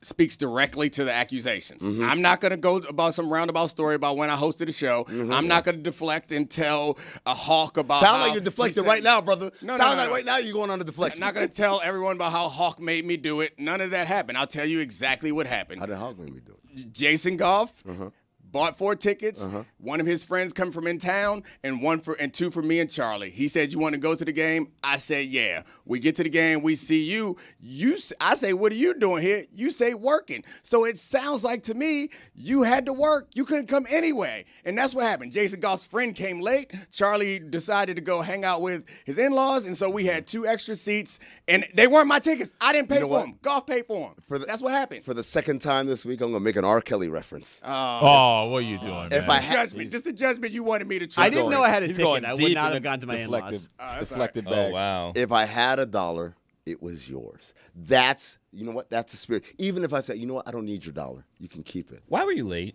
speaks directly to the accusations. I'm not going to go about some roundabout story about when I hosted a show. I'm not going to deflect and tell a Hawk about Sound like you're deflecting right now, brother. No, right now you're going on a deflection. I'm not going to tell everyone about how Hawk made me do it. None of that happened. I'll tell you exactly what happened. How did Hawk make me do it? Jason Goff bought 4 tickets. One of his friends come from in town, and 2 for me and Charlie. He said, "You want to go to the game?" I said, "Yeah." We get to the game. We see you. I say, "What are you doing here?" You say, "Working." So it sounds like to me you had to work. You couldn't come anyway, and that's what happened. Jason Goff's friend came late. Charlie decided to go hang out with his in-laws, and so we had 2 extra seats, and they weren't my tickets. I didn't pay for them. Goff paid for them. That's what happened. For the second time this week, I'm going to make an R. Kelly reference. Oh, Oh, what are you doing, man? If I had, Judgment, just the judgment you wanted me to trust. I didn't know I had a He's ticket. going I deep would not in have the gone to my in-laws. deflected Oh bag. wow. if I had $1, it was yours. That's, you know what? That's the spirit. Even if I said, you know what? I don't need your $1. You can keep it. Why were you late?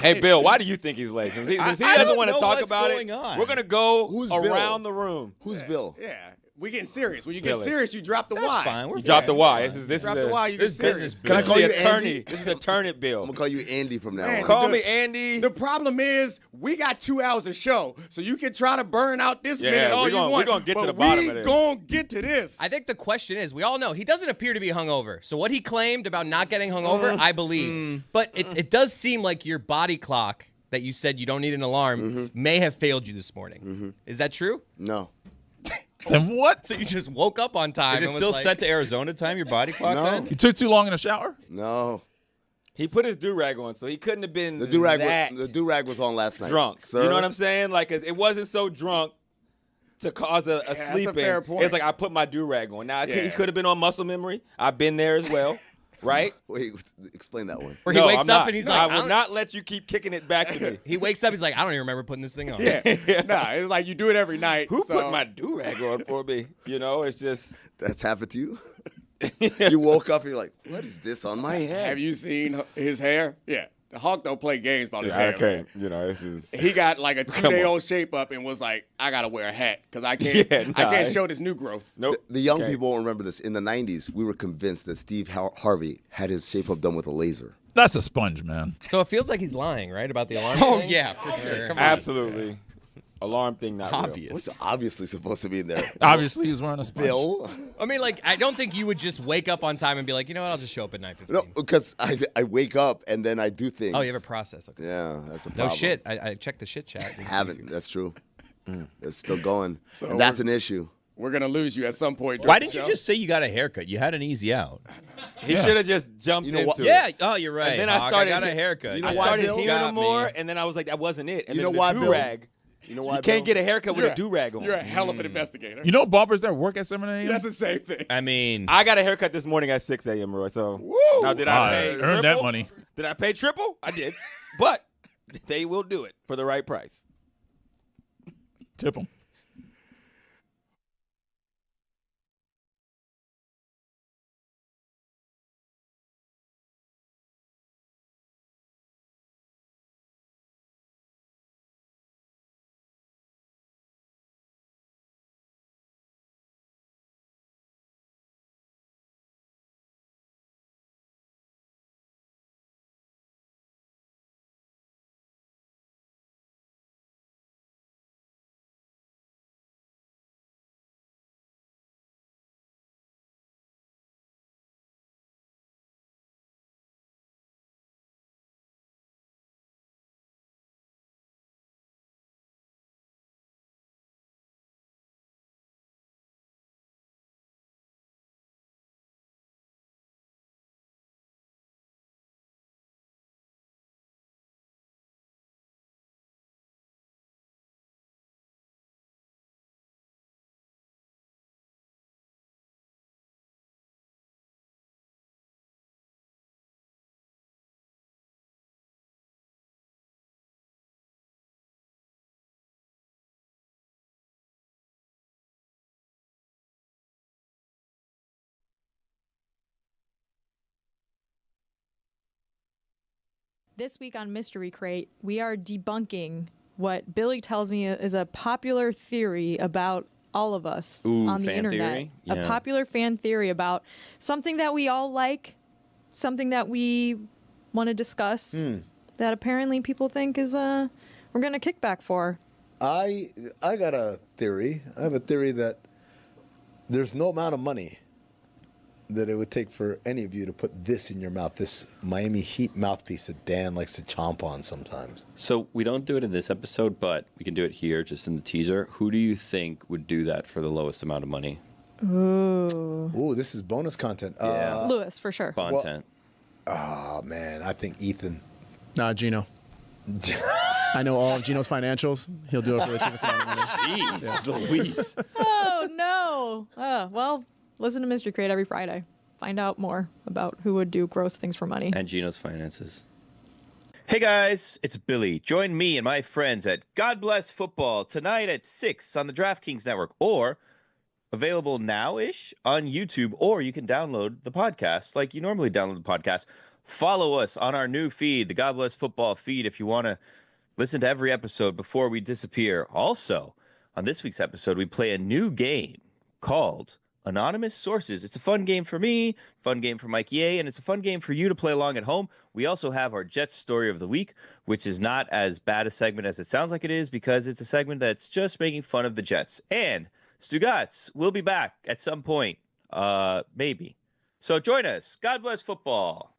Hey, Bill, why do you think he's late? Since he I doesn't don't want to know talk what's about going it, on. we're going to go Who's around Bill? the room. Who's Bill? Yeah, we getting serious. When you get Billy. serious, you drop the That's Y. fine. We're You dropped the fine. Y. This Drop is the Y, you get This serious. business. Can I call you the attorney. Andy? This is the turnip Bill. I'm going to call you Andy from now Man, on. Call the- me Andy. The problem is we got 2 hours of show, so you can try to burn out this Yeah, minute all we're you gonna- want. we're gonna get to but the bottom we of this. gonna get to this. I think the question is, we all know he doesn't appear to be hungover. So what he claimed about not getting hungover, I believe. But it does seem like your body clock that you said you don't need an alarm may have failed you this morning. Is that true? No. Then what? So you just woke up on time. Is it and was still like, set to Arizona time? Your body clock? No. Then? You took too long in the shower? No. He put his do-rag on, so he couldn't have been The do-rag that was, the do-rag was on last night. drunk. Sir? You know what I'm saying? Like, it wasn't so drunk to cause a that's a sleep-in. fair point. It's like, I put my do-rag on. Now, he Yeah. could have been on muscle memory. I've been there as well, right? Wait, explain that one. Where he No, wakes I'm up not. and he's No, like, I I will don't- not let you keep kicking it back to me. He wakes up, he's like, I don't even remember putting this thing on. Nah, it's like you do it every night. Who so. put my do-rag on for me? You know, it's just... That's happened to you? You woke up and you're like, what is this on my head? Have you seen his hair? Yeah. The Hawk don't play games about his hair. okay. man. You know, this is... He got like a Come on. 2-day-old shape up and was like, I gotta wear a hat because I can't. Yeah, I nah, can't I- show this new growth. Nope. The young Okay. people won't remember this. In the 90s, we were convinced that Steve Harvey had his shape up done with a laser. That's a sponge, man. So it feels like he's lying, right, about the alarm Oh, thing? yeah, for sure. Come on. Absolutely. Alarm thing not real. Obvious. What's obviously supposed to be in there? Obviously, he was wearing a sponge. Bill? I mean, like, I don't think you would just wake up on time and be like, you know what, I'll just show up at 9:15. No, because I wake up and then I do things. Oh, you have a process. Okay. Yeah, that's a No problem. shit. I checked the shit chat. Haven't. That's true. It's still going. So and that's an issue. We're gonna lose you at some point. Why during didn't you the just say you got a haircut? You had an easy out. He should have just jumped You know what- into it. Yeah. Oh, you're right. And then I Hawk, started got a haircut. You know I why, started Bill? hearing Got him more, me. and then I was like, that wasn't it. And You then know why, the Bill? do-rag. You know why, You can't Bill? get a haircut with a do-rag on. You're a hell of an investigator. You know barbers that work at 7 a.m.? That's the same thing. I mean, I got a haircut this morning at 6 a.m., Roy. So Woo! now did I I pay earned triple? that money. Did I pay triple? I did. But they will do it for the right price. Tip him. This week on Mystery Crate, we are debunking what Billy tells me is a popular theory about all of us on the fan internet. theory? A Yeah. popular fan theory about something that we all like, something that we want to discuss, that apparently people think is we're going to kick back for. I got a theory. I have a theory that there's no amount of money that it would take for any of you to put this in your mouth, this Miami Heat mouthpiece that Dan likes to chomp on sometimes. So we don't do it in this episode, but we can do it here, just in the teaser. Who do you think would do that for the lowest amount of money? Ooh, this is bonus content. Lewis, for sure. Content. Oh, man, I think Ethan. Nah, Gino. I know all of Gino's financials. He'll do it for the cheapest amount of money. Jeez, Louise. Oh, no. Well, listen to Mystery Crate every Friday. Find out more about who would do gross things for money. And Gino's finances. Hey guys, it's Billy. Join me and my friends at God Bless Football tonight at 6 on the DraftKings Network, or available now-ish on YouTube, or you can download the podcast like you normally download the podcast. Follow us on our new feed, the God Bless Football feed, if you want to listen to every episode before we disappear. Also, on this week's episode, we play a new game called Anonymous Sources. It's a fun game for me, fun game for Mike Ye, and it's a fun game for you to play along at home. We also have our Jets story of the week, which is not as bad a segment as it sounds like it is, because it's a segment that's just making fun of the Jets. And Stugotz will be back at some point, maybe. So join us. God bless football.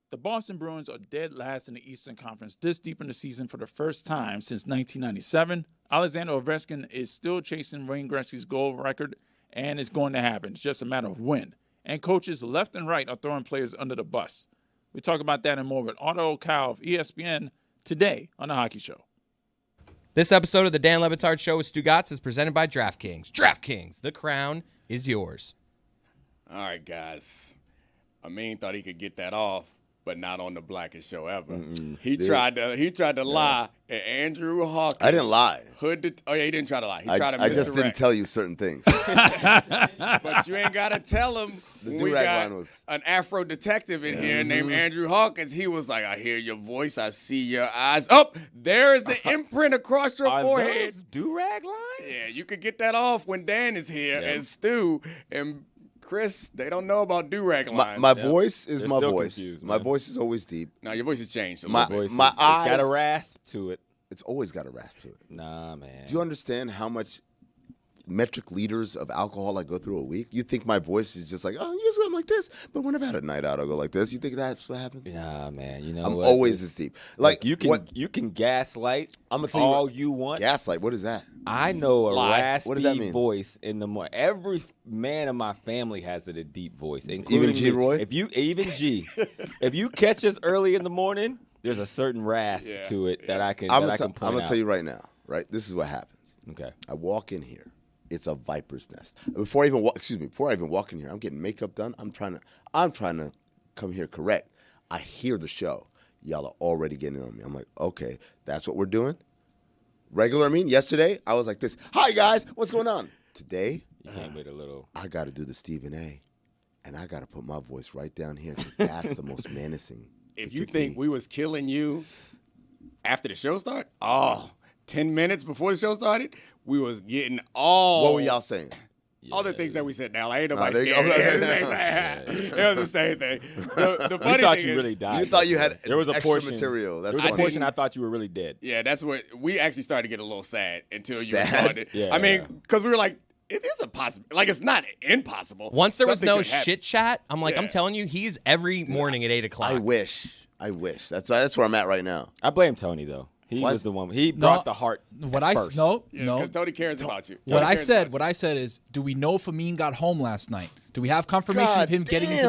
The Boston Bruins are dead last in the Eastern Conference this deep in the season for the first time since 1997. Alexander Ovechkin is still chasing Wayne Gretzky's goal record, and it's going to happen. It's just a matter of when. And coaches left and right are throwing players under the bus. We talk about that and more with Otto Cal of ESPN today on The Hockey Show. This episode of the Dan Le Batard Show with Stugotz is presented by DraftKings. DraftKings, the crown is yours. All right, guys. Amin thought he could get that off, but not on the blackest show ever. He tried to lie, and Andrew Hawkins. I didn't lie. He didn't try to lie. He tried to I misdirect. just didn't tell you certain things. But you ain't got to tell him. The We do-rag got line was. an Afro detective in here named Andrew Hawkins. He was like, I hear your voice. I see your eyes. Oh, there's the imprint across your forehead. Do-rag lines? Yeah, you could get that off when Dan is here and Stu and Chris. They don't know about do-rag lines. My voice is They're my still voice. confused, My man. voice is always deep. Now, your voice has changed a My little bit. my eyes. It's got a rasp to it. It's always got a rasp to it. Nah, man. Do you understand how much metric liters of alcohol I go through a week? You think my voice is just like, oh, usually I'm like this, but when I've had a night out, I'll go like this. You think that's what happens? Nah, man. You know I'm what? always this deep. Like you can gaslight I'm gonna tell you all what, you want. Gaslight. What is that? I know a Lie. raspy What does that mean? voice in the morning. Every man in my family has a deep voice, including Even G. me. Roy? Even G. If you catch us early in the morning, there's a certain rasp to it that I can I'm point gonna out. tell you right now. Right, this is what happens. Okay. I walk in here. It's a viper's nest. Before I even walk in here, I'm getting makeup done. I'm trying to come here correct. I hear the show. Y'all are already getting on me. I'm like, okay, that's what we're doing. Regular Amin, yesterday, I was like this. Hi, guys. What's going on? Today, You came with a little. I got to do the Stephen A. And I got to put my voice right down here because that's the most menacing. If you think we was killing you after the show started, 10 minutes before the show started, we was getting all. What were y'all saying? All the things that we said now. Like, ain't nobody there you scared. go. It was the same thing. The funny You thought thing you is, really died. You thought you had There was a extra portion material. That's There was a funny. portion I thought you were really dead. Yeah, that's what we actually started to get a little sad until you Sad? started. Yeah, I mean, yeah. because we were like, it is a possible. Like, it's not impossible. Once there was Something no could happen. shit chat, I'm like, Yeah. I'm telling you, he's every morning at 8 o'clock. I wish. That's where I'm at right now. I blame Tony though. He Why was is- the one. He brought the heart. What at I first. no Yeah, no. 'cause Tony cares about you. What Tony I cares said, about what I said is, do we know if Amin got home last night? Do we have confirmation God of him getting into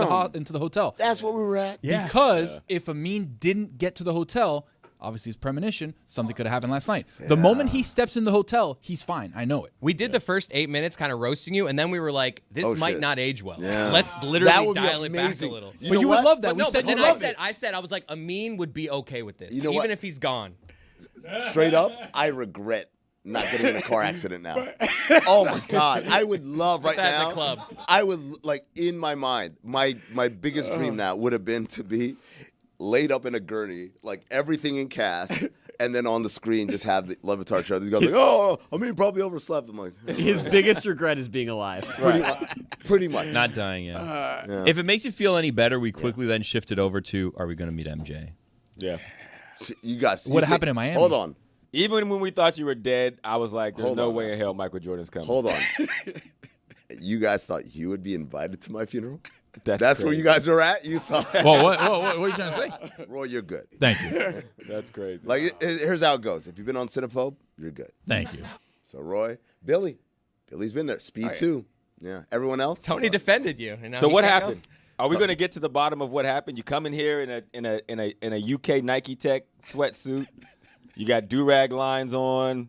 the hotel? That's where we were at. Yeah. Because if Amin didn't get to the hotel, obviously it's premonition. Something could have happened last night. The moment he steps in the hotel, he's fine. I know it. We did the first 8 minutes kind of roasting you, and then we were like, this Oh, might shit. not age well. Yeah. Let's That literally would be dial it back a amazing. little. But you would love that. But We no, said but you then loved it. I said, I was like, Amin would be okay with this, You know even what? if he's gone. Straight up, I regret not getting in a car accident now. Oh my God, I would love right that in now. the club. I would like in my mind, my biggest dream now would have been to be laid up in a gurney, like everything in cast, and then on the screen just have the Le Batard Show. These guys like, oh, I mean, probably overslept. I'm like, His biggest regret is being alive. pretty much. Not dying yet. If it makes you feel any better, we quickly then shifted over to, are we going to meet MJ? Yeah. You guys, What happened in Miami? Hold on, Even when we thought you were dead, I was like, "There's Hold no on. way in hell Michael Jordan's coming." hold on. You guys thought you would be invited to my funeral? That's That's where crazy. you guys are at. You thought, Well, what are you trying to say? Roy, you're good. Thank you. That's crazy. Like, here's how it goes. If you've been on Cinephobe, you're good. Thank you. So, Roy, Billy's been there. Speed 2. Yeah. Everyone else? Tony defended you. And now So he what can't go? happened? Are we going to get to the bottom of what happened? You come in here in a UK Nike Tech sweatsuit. You got do-rag lines on.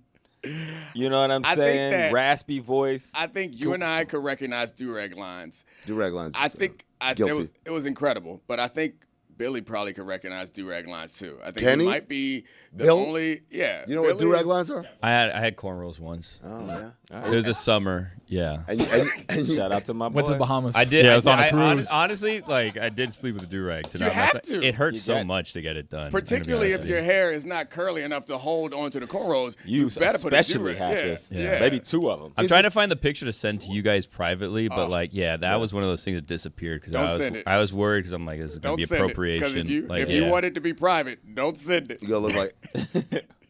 You know what I'm I think saying? that- Raspy voice. I think you and I could recognize do-rag lines. Do-rag lines. I think guilty. it was incredible, but I think Billy probably could recognize do-rag lines too. I think Can he he? might be the Bill? only. Yeah. You know what Billy- do-rag lines are? I had cornrows once. Oh, yeah. It was a summer. Yeah. And you, Shout out to my boy. Went to the Bahamas. I did. Yeah, I I was on a did- cruise. Honestly, like I did sleep with a do-rag tonight. You have to. It hurts You so got- much to get it done. Particularly I'm if gonna be your honest hair is not curly enough to hold onto the cornrows, You better put a especially do-rag. have Yeah. this. Yeah. Maybe two of them. I'm trying to find the picture to send to you guys privately, but that was one of those things that disappeared because Don't send it. I was worried because I'm like, this is going Don't to be send it. appropriation. Because if you, like, if you want it to be private, don't send it. You gotta look like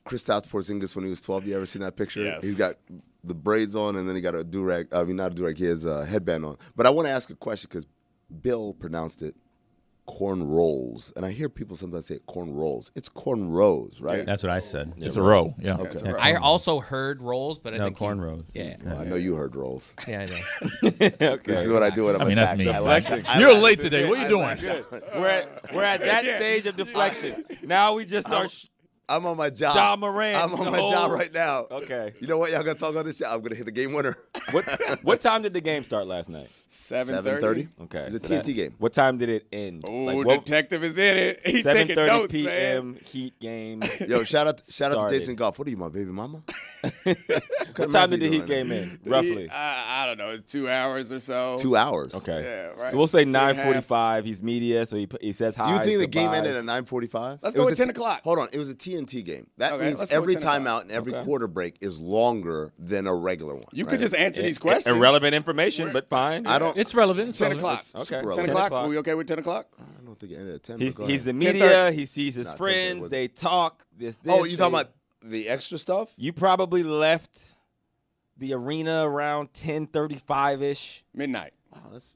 Kristaps Porzingis when he was 12. You ever seen that picture? Yes. He's got the braids on, and then he got a do-rag. I mean, not a do-rag. He has a headband on. But I want to ask a question because Bill pronounced it corn rolls, and I hear people sometimes say corn rolls. It's corn rows, right? That's what I said. It's a row. Yeah. Okay. I also heard rolls, but I No, think cornrows. Yeah. Well, I know you heard rolls. Yeah, I know. This is what I do when I'm I mean, that's attacked. me. I like- You're late today. What are you doing? We're at that stage of deflection. Now we just start. I'm on my job. Ja Morant. I'm on my job right now. Okay. You know what? Y'all gonna talk on this shit? I'm gonna hit the game winner. What time did the game start last night? 7:30. Okay. It was a so TNT game. What time did it end? Oh, detective is in it. He's taking 7:30 notes, p.m. man. Heat game. Yo, shout out to Started. Jason Goff. What are you, my baby mama? What time did the Heat game end? Roughly. I don't know, 2 hours or so. 2 hours. Okay. Yeah, right. So we'll say 2.5. 9:45. He's media, so he says hi. You think the game goodbyes. ended at 9:45? Let's go at 10 o'clock. Hold on. It was a TNT game. That Okay, means let's go at every 10 o'clock. timeout and every quarter break is longer than a regular one. You right? could just answer these questions. Irrelevant information, but fine. I don't. It's relevant. It's 10 relevant. o'clock. Okay. Okay. 10 10 o'clock? o'clock. Are we okay with 10 o'clock? I don't think it ended at 10. He's but go ahead. the 10:30. media. He sees his Nah, 10:30 friends. was- They talk. This. Oh, you talking about the extra stuff? You probably left the arena around 10:35 ish. Midnight. Wow, that's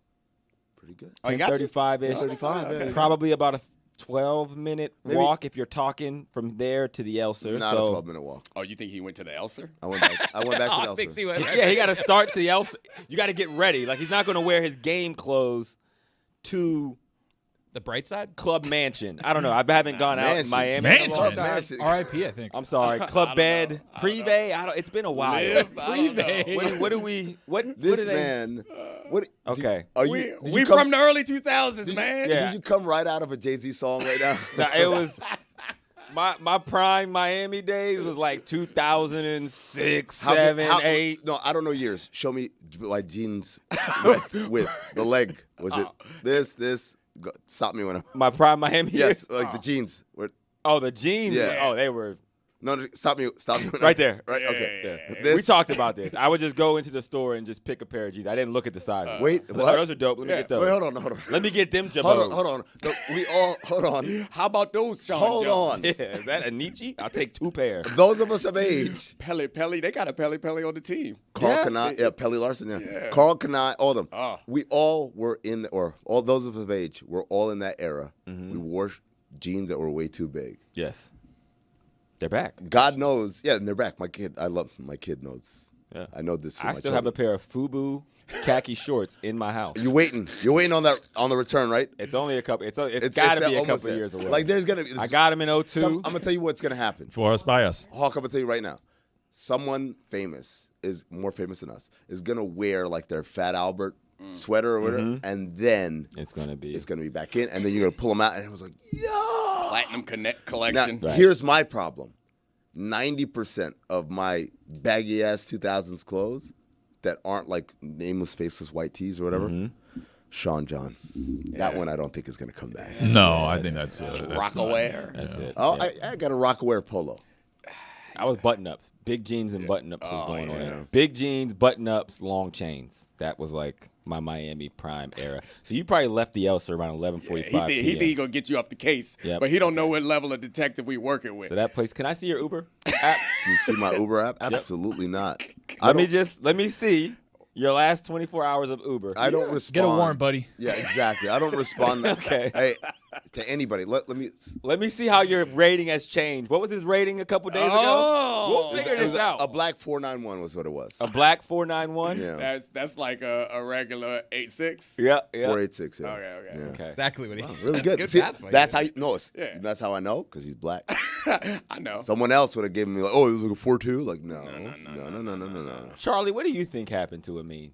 pretty good. Oh, you got to? 10:35 ish. 10:35, yeah. Probably about a 12-minute Maybe- walk if you're talking from there to the Elser. Not so, a 12-minute walk. Oh, you think he went to the Elser? I went back to Oh, the thinks he Elser. went. yeah, he got to start to the Elser. You got to get ready. Like he's not going to wear his game clothes to The bright side? Club Mansion. I don't know. I haven't gone out in Mansion. Miami in a long Mansion. time. Mansion. R.I.P. I think. I'm sorry. Club Bed, Privé. It's been a while. Live? I don't know. What do we? What? This what do they? man. What? Okay. Are We, you? did we you come, from the early 2000s, man. Yeah. Did you come right out of a Jay-Z song right now? Nah, it was my prime Miami days was like 2006, How- 7, how- 8. No, I don't know years. Show me like jeans with the leg. Was it this? Go, stop me when I'm. My prime Miami. Yes, years? like the jeans. Oh, the jeans. Yeah. Oh, they were No, stop me. Stop me. When right there. Right. Yeah, Okay. yeah, yeah. This, We talked about this. I would just go into the store and just pick a pair of jeans. I didn't look at the size. Wait, Oh, what? those are dope. Let me Yeah. get those. Wait, hold on. Let me get them jabos. Hold on. No, we all hold on. How about those, Sean Hold Jones? on. Yeah, is that a Nietzsche? I'll take 2 pairs. Those of us of age. Pelly. They got a Pelly on the team. Carl Kanai, yeah, Pelly Larson, yeah. Carl Kanai, all of them. Oh. We all were in, or all those of us of age, were all in that era. Mm-hmm. We wore jeans that were way too big. Yes. They're back. God knows, yeah, and they're back. My kid knows. Yeah. I know this. I still have a pair of FUBU khaki shorts in my house. You're waiting on the return, right? It's only a couple. It's got to be a almost couple there. years away. Like there's gonna be. I got him in 02. I'm gonna tell you what's gonna happen. For us, by us. Hawk, I'm gonna tell you right now. Someone famous is more famous than us is gonna wear like their Fat Albert sweater or whatever, and then It's gonna be back in, and then you're gonna pull them out, and it was like, yo. Platinum Now, collection. here's my problem. 90% of my baggy ass 2000s clothes that aren't like nameless, faceless white tees or whatever. Sean John. That one I don't think is gonna come back. No, I think that's Rockaware. That's it. Oh, Yeah. I got a Rockaware polo. I was button-ups. Big jeans and button-ups was going on yeah. there. Big jeans, button-ups, long chains. That was like my Miami prime era. So you probably left the Elser around 11:45 He think he gonna get you off the case, Yep. but he don't know what level of detective we working with. So that place. Can I see your Uber app? You see my Uber app? Absolutely not. Let me see your last 24 hours of Uber. I don't respond. Get a warrant, buddy. Yeah, exactly. I don't respond. Okay. Hey, to anybody. Let me see how your rating has changed. What was his rating a couple days ago? We'll figure It was this out. A black 491 was what it was. A black 491. Yeah. That's like a regular 8.6. Yeah. 486. Yeah. Okay. Yeah. Okay. Exactly what he. Really That's good. See, math right that's there. how you know. Yeah. That's how I know because he's black. I know. Someone else would have given me like, oh, it was like a 4.2. Like no. Charlie, what do you think happened to Amin?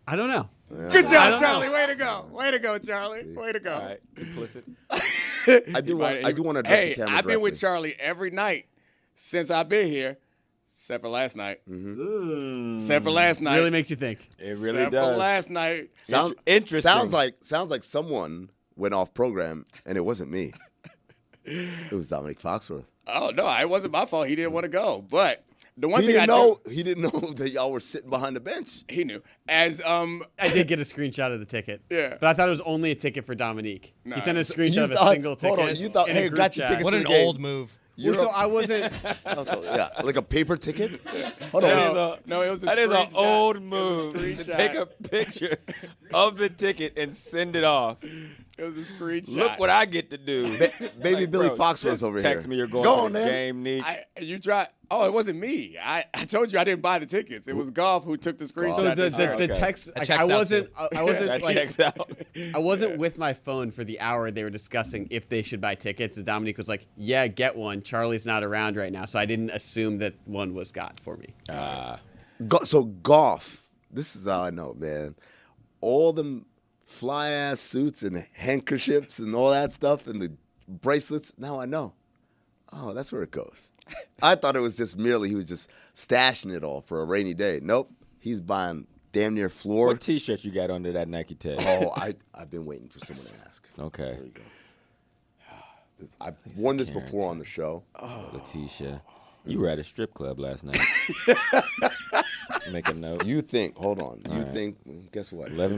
I don't know. Good job, Charlie. Way to go. Way to go, Charlie. Way to go. All right, complicit. I do want to address Hey, the camera I've been with directly. Charlie every night since I've been here, except for last night. Except for last night. Really makes you think. It really Except does. for last night. Interesting. Sounds like someone went off program, and it wasn't me. It was Dominique Foxworth. Oh no, it wasn't my fault. He didn't want to go. But the one He thing didn't know that y'all were sitting behind the bench. he knew. As I did get a screenshot of the ticket. Yeah. But I thought it was only a ticket for Dominique. Nah. He sent a You screenshot of a thought- single ticket. hold on, you thought, in a hey, group got your chat. tickets What to an the game. old move. Well, so I wasn't. Yeah, like a paper ticket. Hold on. no, it was a That is an screenshot. old It was move a to screenshot. take a picture of the ticket and send it off. It was a screenshot. Look what I get to do. Baby Billy bro, Foxworth just over text here. me you're going Go to on, the man. game, Nick. You tried. Oh, it wasn't me. I told you I didn't buy the tickets. It was Golf who took the screenshot. So the Okay. text, That like, checks I out, wasn't, I wasn't that like, checks out. I wasn't with my phone for the hour they were discussing if they should buy tickets. And Dominique was like, "Yeah, get one. Charlie's not around right now," so I didn't assume that one was got for me. So golf. This is how I know, man. All them fly ass suits and handkerchiefs and all that stuff and the bracelets. Now I know. Oh, that's where it goes. I thought it was just merely he was just stashing it all for a rainy day. Nope. He's buying damn near floor. What T-shirt you got under that Nike tag? Oh, I've been waiting for someone to ask. Okay. There you go. I've worn this before on the show. Letitia. You were at a strip club last night. Make a note. You think? Hold on. You right. think? Guess what? 11:45.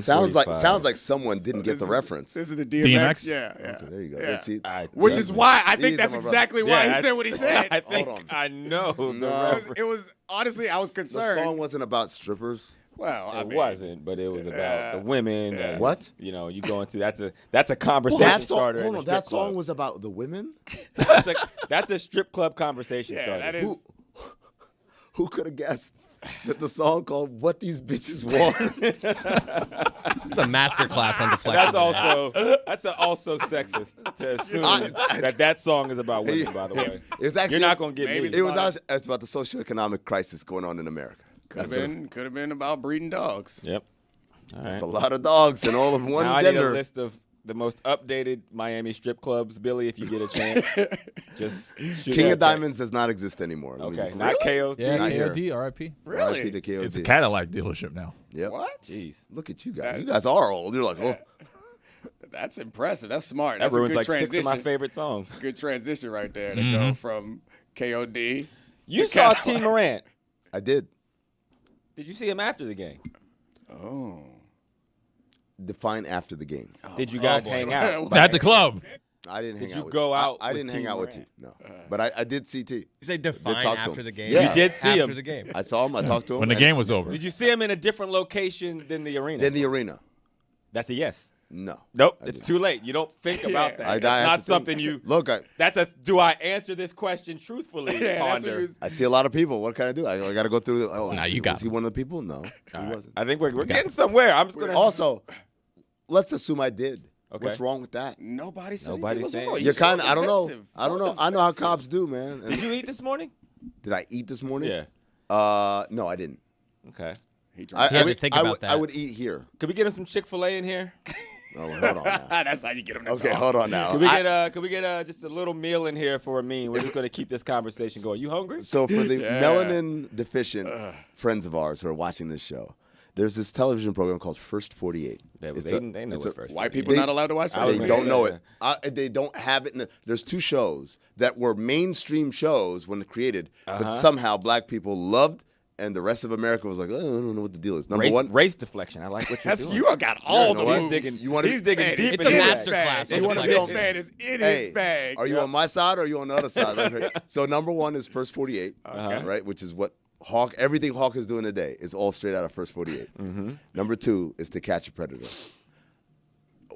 It sounds like someone didn't get the reference. This is the DMX. DMX? Yeah. Okay, there you go. Yeah. Let's see. Which is why I think These that's are my brothers. exactly why Yeah, he said what he said. I think Hold on. I know the No. reference. It was honestly, I was The concerned. song wasn't about strippers. Well, I It mean, wasn't, but it was about the women. and, What? You know, you go into that's a conversation That song, starter. in hold a on, strip that song club. was about the women? That's a strip club conversation Yeah, starter. that is. Who could have guessed that the song called "What These Bitches Want"? It's a masterclass on deflection. That's also sexist to assume that song is about women. By the way, It's actually you're not gonna get maybe me. It was. It's about the socioeconomic crisis going on in America. Could have been about breeding dogs. Yep. All right. That's a lot of dogs and all of one Now I need a gender. list of the most updated Miami strip clubs, Billy. If you get a chance, just shoot King that of Diamonds does not exist anymore. text. Okay, not KO. Yeah, Not here. KOD, RIP. Really? RIP to KOD. It's a Cadillac dealership now. Yep. What? Jeez, Look at you guys. You guys are old. You're like, oh. That's impressive. That's smart. that That's a ruins good like transition. 6 of my favorite songs. Good transition right there to go from KOD. You to saw Cadillac. T. Morant. I did. Did you see him after the game? Oh. Define after the game. Did you guys hang out? At the club. I didn't hang Did out you with go out I with didn't T. hang out with T. Morant? No. But I did see T. You say define talk to after him. the game. Yeah. You did see after him. the game. I saw him. I talked to him. When the and game was over. Did you see him in a different location than the arena? Then the arena. That's a yes. No. Nope, I it's didn't. too late. You don't think about that. I It's have not to think. something you Look. That's a. Do I answer this question truthfully? Yeah, that's what Ponder. he was- I see a lot of people. What can I do? I got to go through. Oh, Nah, you got was he one of the people? No, he wasn't. I think we're getting somewhere. I'm just gonna. Also, let's assume I did. Okay. What's wrong with that? Nobody said Nobody's anything was saying- wrong. You're so kind of. I don't know. defensive. I don't know. So I know how defensive. cops do, man. And Did you eat this morning? did I eat this morning? Yeah. No, I didn't. Okay. He drank. He had to think about that. I would eat here. Could we get him some Chick-fil-A in here? Oh, hold on now. That's how you get him to Okay, talk. hold on now. Could we get just a little meal in here for Amin? We're just gonna keep this conversation going. You hungry? So for the Yeah. melanin deficient friends of ours who are watching this show, there's this television program called First 48. They It's know it's it first. White people They- not allowed to watch I was They that? gonna don't know say it. They don't have it. There's two shows that were mainstream shows when created, but somehow black people loved, and the rest of America was like, oh, I don't know what the deal is. Number one, race deflection. I like what you're That's doing. you got all You know the what? moves. Digging, You wanna- he's digging Man, deep it's in a his master bag. class. You want to Deflection. be on man is in hey, his bag. are you on my side or are you on the other side? So number one is First 48, right? Which is what everything Hawk is doing today is all straight out of First 48. Number two is To Catch a Predator.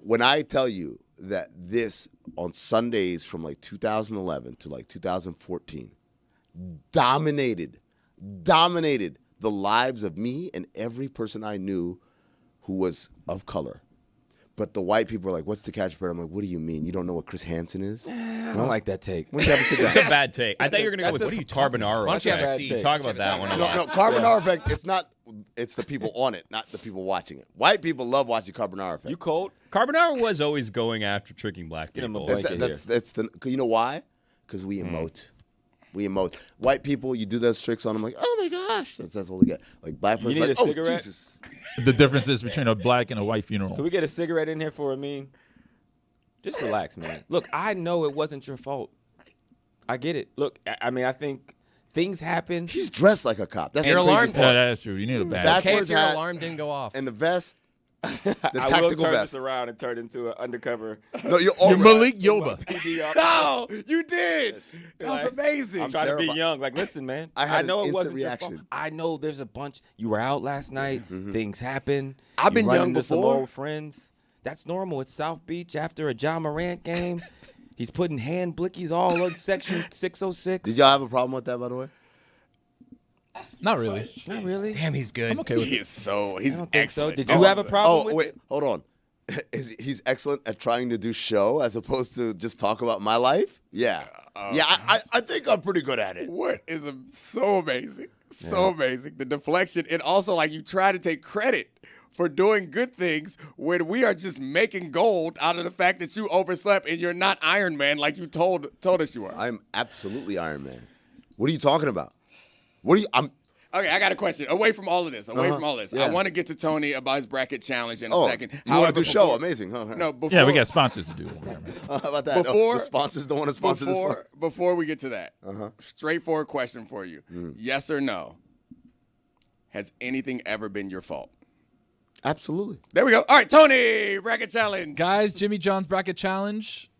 When I tell you that this on Sundays from like 2011 to like 2014 dominated the lives of me and every person I knew who was of color. But the white people are like, what's the catchphrase? I'm like, what do you mean? You don't know what Chris Hansen is? I don't like that take. When's you ever sit down? It's a bad take. I thought you were going to go with, what are you talking about? Why don't you have a seat? Talk about that one a lot. No, Carbonara Effect, it's the people on it, not the people watching it. White people love watching Carbonara Effect. You cold? Carbonara was always going after tricking black Get him a people. blanket You know why? Because we emote. We emote. White people, you do those tricks on them like, oh my gosh. That's all they get. Like black person, You need like, a oh cigarette? Jesus. The differences between a black and a white funeral. Can we get a cigarette in here for Amin? Just relax, man. Look, I know it wasn't your fault. I get it. Look, I mean, I think things happen. He's dressed like a cop. That's Your the crazy alarm- part. Yeah, that's true. You need a badge. Okay, if Backwards your hat alarm didn't go off. and the vest, the I will tactical turn vest. this around and turn into an undercover. No, you're You're all Malik Yoba. No, you did. That was amazing. I'm trying to be terrified. young. Like, listen, man. I had know an it instant wasn't reaction. your fault. I know there's a bunch. You were out last night. Things happen. I've been you run young into some before. old friends. That's normal. It's South Beach after a John Morant game. He's putting hand blickies all over section 606. Did y'all have a problem with that, by the way? Not really. Not really. Damn, he's good. I'm okay with He it. is so I he's don't think excellent. so. Did you have a problem Oh, with wait, it? hold on. He's excellent at trying to do show as opposed to just talk about my life? Yeah. I think I'm pretty good at it. What is so amazing? So amazing. The deflection, and also like you try to take credit for doing good things when we are just making gold out of the fact that you overslept and you're not Iron Man like you told us you were. I'm absolutely Iron Man. What are you talking about? Okay, I got a question. Away from all of this, Yeah. I want to get to Tony about his bracket challenge in a second. You want to do show? before- Amazing, huh? No, before, Yeah, we got sponsors to do. How about that? Before- the sponsors don't want to sponsor this one. Before we get to that, straightforward question for you: yes or no? Has anything ever been your fault? Absolutely. There we go. All right, Tony, bracket challenge. Guys, Jimmy John's bracket challenge.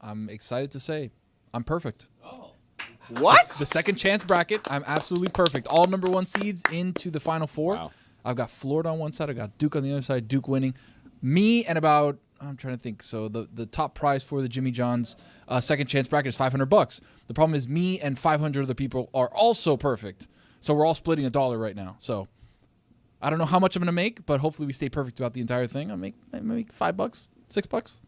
I'm excited to say I'm perfect. What? The second chance bracket, I'm absolutely perfect. All number 1 seeds into the Final Four. Wow. I've got Florida on one side. I got Duke on the other side. Duke winning. Me and about, I'm trying to think. So the top prize for the Jimmy John's second chance bracket is $500. The problem is me and 500 other people are also perfect. So we're all splitting $1 right now. So I don't know how much I'm going to make, but hopefully we stay perfect throughout the entire thing. I make $5, $6.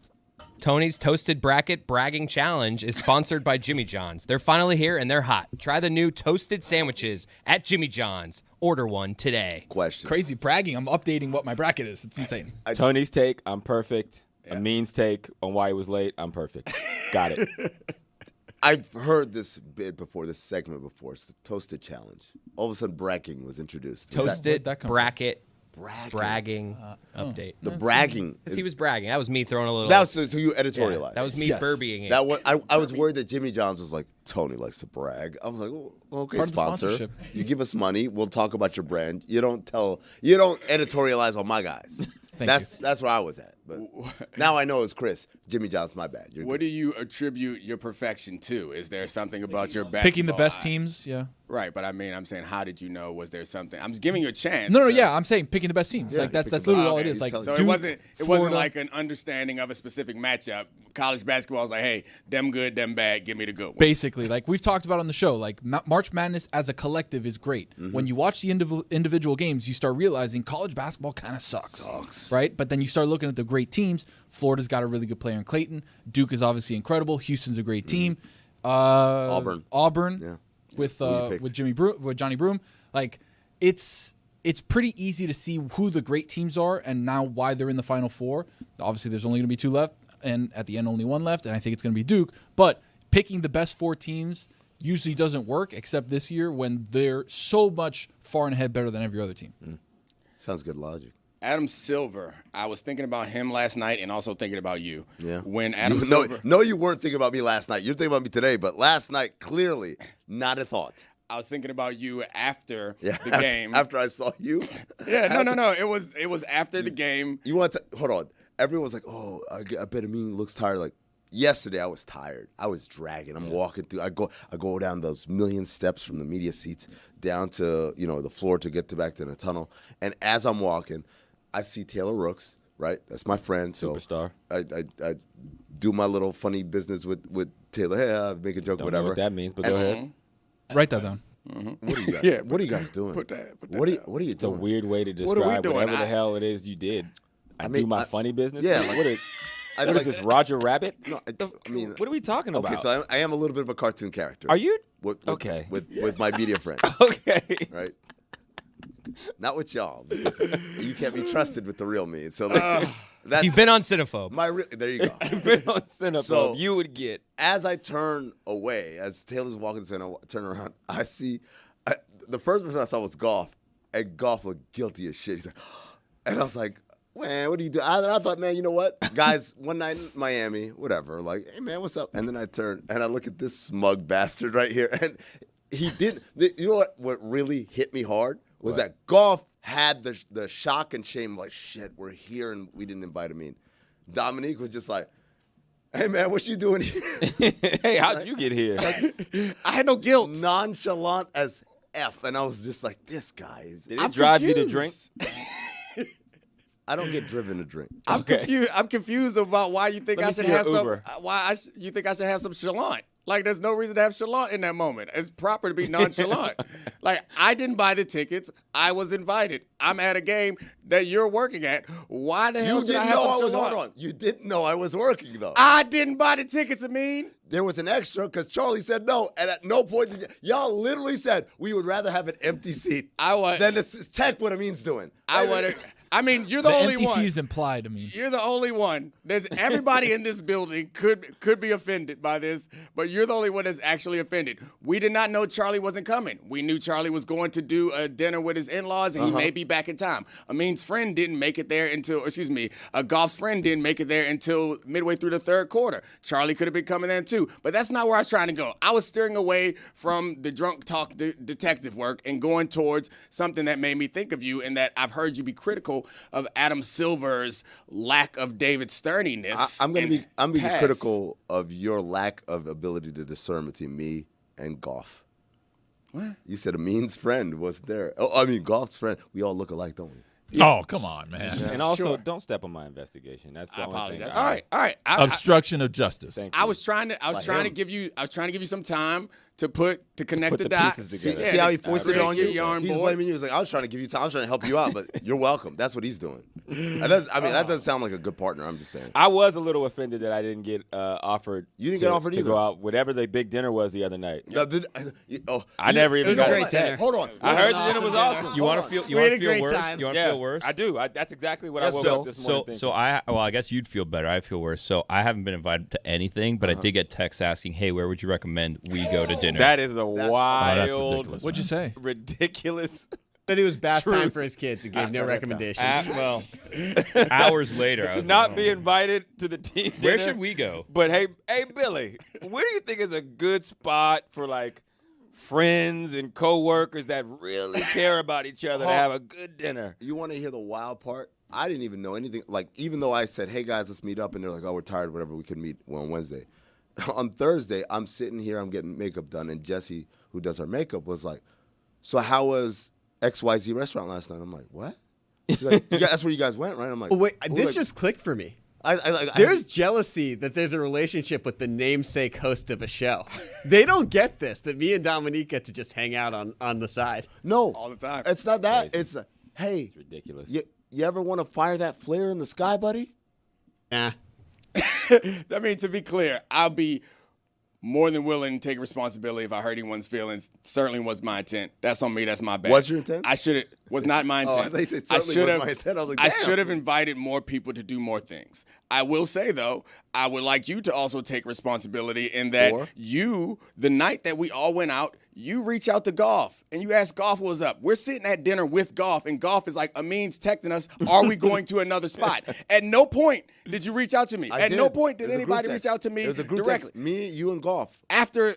Tony's Toasted Bracket Bragging Challenge is sponsored by Jimmy John's. They're finally here and they're hot. Try the new toasted sandwiches at Jimmy John's. Order one today. Question. Crazy bragging. I'm updating what my bracket is. It's insane. Tony's take, I'm perfect. Amin's take on why he was late, I'm perfect. Got it. I've heard this bit before, this segment before. It's the Toasted Challenge. All of a sudden, bragging was introduced. Toasted that come from? Bracket Bragging update. The bragging. Because he was bragging. That was me throwing a little. That was so you editorialized. That was me Yes. Furbying it. That was, I was worried that Jimmy Johns was like, Tony likes to brag. I was like, oh, okay, Part of the sponsor. sponsorship. You give us money, we'll talk about your brand. You don't editorialize on my guys. That's where I was at. But now I know it's Chris. Jimmy John's my bad. You're What good. do you attribute your perfection to? Is there something about your basketball Picking the best eye? teams, yeah. Right, but I mean, I'm saying, how did you know? Was there something? I'm just giving you a chance. No, to- yeah, I'm saying picking the best teams. Yeah, Like that's picking the literally best- all it okay, is. Like he's So Duke, it wasn't Florida. like an understanding of a specific matchup. College basketball is like, hey, them good, them bad, give me the good one. Basically, like we've talked about on the show, like March Madness as a collective is great. When you watch the individual games, you start realizing college basketball kind of sucks, right? But then you start looking at the great teams. Florida's got a really good player in Clayton. Duke is obviously incredible. Houston's a great team. Auburn, Yeah. with Who you picked? with Johnny Broom. Like it's pretty easy to see who the great teams are and now why they're in the Final Four. Obviously, there's only going to be 2 left, and at the end, only 1 left, and I think it's going to be Duke. But picking the best 4 teams usually doesn't work, except this year when they're so much far and ahead better than every other team. Sounds good logic. Adam Silver, I was thinking about him last night and also thinking about you. Yeah. When Adam No, Silver, you weren't thinking about me last night. You're thinking about me today, but last night, clearly, not a thought. I was thinking about you after Yeah. the game. After I saw you. Yeah, no. It was after the game. You want to hold on. Everyone's like, "Oh, I bet Amin looks tired." Like yesterday, I was tired. I was dragging. I'm walking through. I go down those million steps from the media seats down to the floor to get back to the tunnel. And as I'm walking, I see Taylor Rooks. Right, that's my friend. So Superstar. I do my little funny business with Taylor. Hey, I make a joke, Don't know whatever. what that means, but go ahead. Write that down. What are you guys? Yeah, what are you guys doing? put that What are you It's a doing? weird way to What are we describe doing? whatever the hell it is you did. I do my funny business. Yeah, Like, like- what is this, Roger Rabbit? No, I mean, what are we talking about? Okay, so I am a little bit of a cartoon character. Are you? Okay. With my media friends. Okay. Right. Not with y'all, because you can't be trusted with the real me. So like, that's You've been on Cinephobe. There you go. Been on Cinephobe. So you would get. As I turn away, as Taylor's walking, and I turn around, I see the first person I saw was Goff, and Goff looked guilty as shit. He's like, and I was like, man, what do you do? I thought, man, you know what? Guys, one night in Miami, whatever. Like, hey, man, what's up? And then I turn, and I look at this smug bastard right here. And he didn't, you know what really hit me hard? Was that Goff had the shock and shame, like, shit, we're here and we didn't invite him in. Dominique was just like, hey, man, what you doing here? Hey, how'd you get here? I had no guilt. Nonchalant as F. And I was just like, this guy is. Did it drive you to drink? I don't get driven to drink. I'm confused. I'm confused about why you think Let I me should see your have some. Uber. You think I should have some chalant? Like, there's no reason to have chalant in that moment. It's proper to be nonchalant. Like, I didn't buy the tickets. I was invited. I'm at a game that you're working at. Why the hell You should I didn't have know some I was. chalant? Hold on. You didn't know I was working though. I didn't buy the tickets, Amin. There was an extra because Charlie said no, and at no point did y'all literally said we would rather have an empty seat than to check what Amin's doing. I mean, you're the only empty one. seat is implied. I mean, You're the only one. There's everybody in this building could be offended by this, but you're the only one that's actually offended. We did not know Charlie wasn't coming. We knew Charlie was going to do a dinner with his in-laws, and he may be back in time. Amin's friend didn't make it there until, Goff's friend didn't make it there until midway through the third quarter. Charlie could have been coming then too, but that's not where I was trying to go. I was steering away from the drunk talk detective work and going towards something that made me think of you, and that I've heard you be critical of Adam Silver's lack of David Sterniness. I'm going to be pass. critical of your lack of ability to discern between me and Goff. What? You said Amin's friend was there. Oh, I mean, Goff's friend. We all look alike, don't we? Oh, come on, man. And also, don't step on my investigation. That's the I only thing. apologize. All right. Obstruction of justice. Thank you. I was trying to give you some time to connect the dots. pieces See, together. see how he forced it on you? He's He's blaming you. He's like, I was trying to give you time. I was trying to help you out, but you're welcome. That's what he's doing. That doesn't sound like a good partner. I'm just saying. I was a little offended that I didn't get offered. You didn't get offered to either. go out, whatever the big dinner was the other night. I never even got great a dinner. text. Hold on. I heard the dinner was awesome. You want to feel? You We want had to a feel great worse? time. You want to feel worse? I do. That's exactly what Yes, I woke Phil. up this morning thinking. I guess you'd feel better. I feel worse. So I haven't been invited to anything, but I did get texts asking, "Hey, where would you recommend we go to dinner?" That is a wild, ridiculous. What'd you say? ridiculous. But it was bath Truth. time for his kids and gave no recommendations. Well, hours later, I To was not like, be invited to the team dinner. where should we go? But hey, Billy, where do you think is a good spot for like friends and coworkers that really care about each other to have a good dinner? You want to hear the wild part? I didn't even know anything. Like, even though I said, hey, guys, let's meet up, and they're like, oh, we're tired, whatever, we could meet on Wednesday. On Thursday, I'm sitting here, I'm getting makeup done, and Jesse, who does her makeup, was like, so how was XYZ restaurant last night? I'm like, what? She's like, yeah, that's where you guys went, right? I'm like, Oh, wait, "Who, this like-" just clicked for me. I There's jealousy that there's a relationship with the namesake host of a show. They don't get this, that me and Dominique get to just hang out on the side. No. All the time. It's not that. Crazy. It's, hey, It's ridiculous. you ever want to fire that flare in the sky, buddy? Nah. I mean, to be clear, I'll be more than willing to take responsibility if I hurt anyone's feelings. Certainly was my intent. That's on me. That's my bad. Was your intent? I should have. Was not my Oh, I intent. thought you said certainly was my intent. I was like, damn. should have invited more people to do more things. I will say though, I would like you to also take responsibility in that Or? the night that we all went out, you reach out to Goff and you ask Goff what's up. We're sitting at dinner with Goff, and Goff is like, Amin's texting us, are we going to another spot? At no point did you reach out to me. At no point did It was a group anybody reach text. out to me It was a group directly. text. Me, you, and Goff. After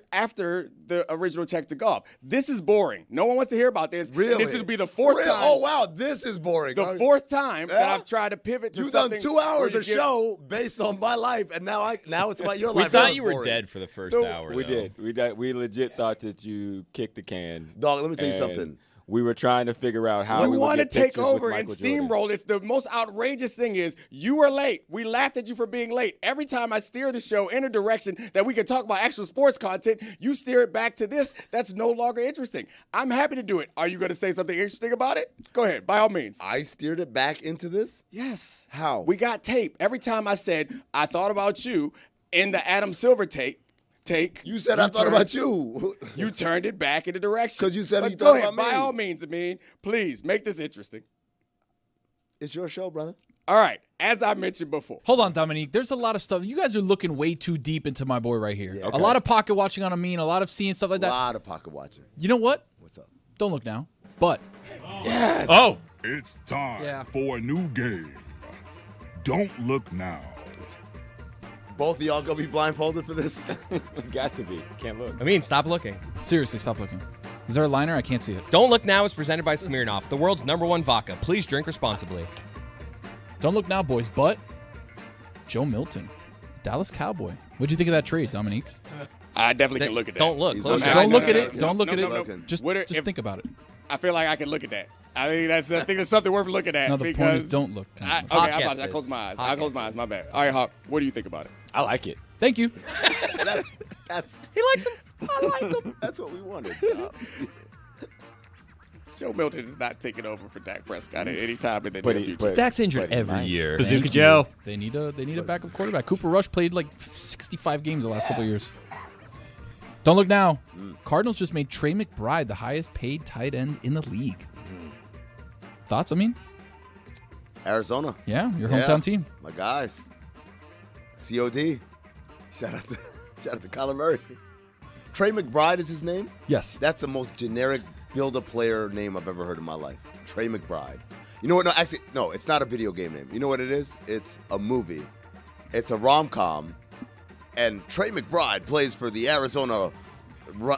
the original text to Goff. This is boring. No one wants to hear about this. Really? This will be the fourth Really? time. Oh, wow, this is boring. The fourth time that Yeah. I've tried to pivot to You've done something. 2 hours where of you give- show based on my life, and now it's about your We life. That thought was you were boring. dead for the first hour. We though. did. We legit thought that you kicked the can. Dog, let me tell you and something. we were trying to figure out how You we want to get take pictures with over and Michael Jordan. steamroll. It's the most outrageous thing is you were late. We laughed at you for being late. Every time I steer the show in a direction that we can talk about actual sports content, you steer it back to this. That's no longer interesting. I'm happy to do it. Are you going to say something interesting about it? Go ahead, by all means. I steered it back into this? Yes. How? We got tape. Every time I said, I thought about you in the Adam Silver take, you said I thought about you. You turned it back in the direction. Because you said But you go thought ahead, about me. by all means, Amin, please make this interesting. It's your show, brother. All right, as I mentioned before. Hold on, Dominique. There's a lot of stuff. You guys are looking way too deep into my boy right here. Yeah, A lot of pocket watching on Amin, a lot of seeing stuff like A that. lot of pocket watching. You know what? What's up? Don't look now. But Yes. oh, It's time Yeah. for a new game. Don't look now. Both of y'all gonna be blindfolded for this? Got to be. Can't look. I mean, stop looking. seriously, stop looking. Is there a liner? I can't see it. Don't Look Now is presented by Smirnoff, the world's #1 vodka. Please drink responsibly. Don't look now, boys. But Joe Milton, Dallas Cowboy. What'd you think of that trade, Dominique? I definitely can look at that. Don't look. He's Close looking your Don't eyes. look at no, it. no, Don't look no, at no, it. no. Just What if- think about it. I feel like I can look at that. I think that's something worth looking at. No, the point because is don't look. Okay, Hawk I gets apologize. I this. closed my eyes. Hawk I closed gets my eyes. My bad. All right, Hawk, what do you think about it? I like it. Thank you. That's He likes him. I like them. That's what we wanted. Joe Milton is not taking over for Dak Prescott at any time in the But near he- future. but- Dak's injured but every mine- year. Bazooka Thank Joe. They need a backup quarterback. Cooper Rush played like 65 games the last couple of years. Don't look now. Cardinals just made Trey McBride the highest paid tight end in the league. Thoughts? I mean, Arizona. yeah, your hometown team. My guys. COD. Shout out to Kyler Murray. Trey McBride is his name? Yes. That's the most generic build-a-player name I've ever heard in my life. Trey McBride. You know what? No, actually, no, it's not a video game name. You know what it is? It's a movie. It's a rom-com. And Trey McBride plays for the Arizona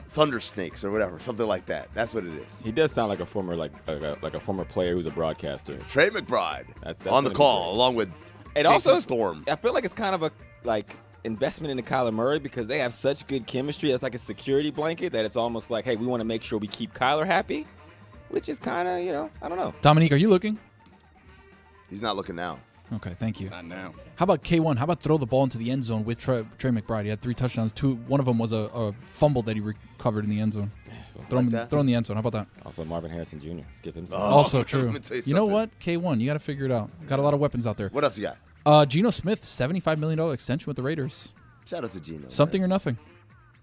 Thunder Snakes or whatever, something like that. That's what it is. He does sound like a former like a former player who's a broadcaster. Trey McBride That's on the gonna be call great. along with And Jason also, Storm. I feel like it's kind of a investment into Kyler Murray because they have such good chemistry. That's like a security blanket that it's almost like, hey, we want to make sure we keep Kyler happy, which is kind of, I don't know. Dominique, are you looking? He's not looking now. Okay, thank you. Not now. How about K1? How about throw the ball into the end zone with Trey McBride? He had 3 touchdowns. One of them was a fumble that he recovered in the end zone. Throw him in the end zone. How about that? Also, Marvin Harrison Jr. Let's give him some. Also let true. me tell you You know something. what? K1, you got to figure it out. Got a lot of weapons out there. What else you got? Geno Smith, $75 million extension with the Raiders. Shout out to Geno. Something man. or nothing.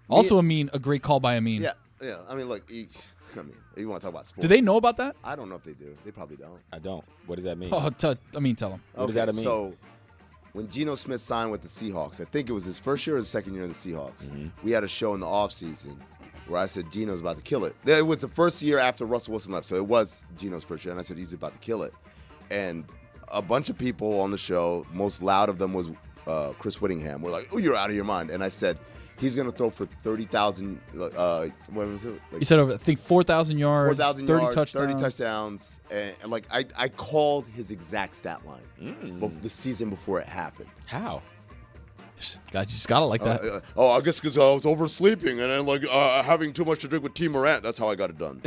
Also, Amin, a great call by Amin. Yeah. I mean, look, you want to talk about sports. Do they know about that? I don't know if they do. They probably don't. I don't. What does that mean? Oh, tell him. What does that mean? So, when Geno Smith signed with the Seahawks, I think it was his first year or his second year in the Seahawks, we had a show in the offseason where I said Geno's about to kill it. It was the first year after Russell Wilson left, so it was Geno's first year, and I said he's about to kill it. And a bunch of people on the show, most loud of them was Chris Whittingham. We're like, oh, you're out of your mind. And I said, he's going to throw for 30,000, what was it? You said, I think, 4,000 yards, 4,000 30 yards, touchdowns. 30 touchdowns. And like, I called his exact stat line the season before it happened. How? God, you just got it like that. I guess because I was oversleeping and then like having too much to drink with T. Morant. That's how I got it done.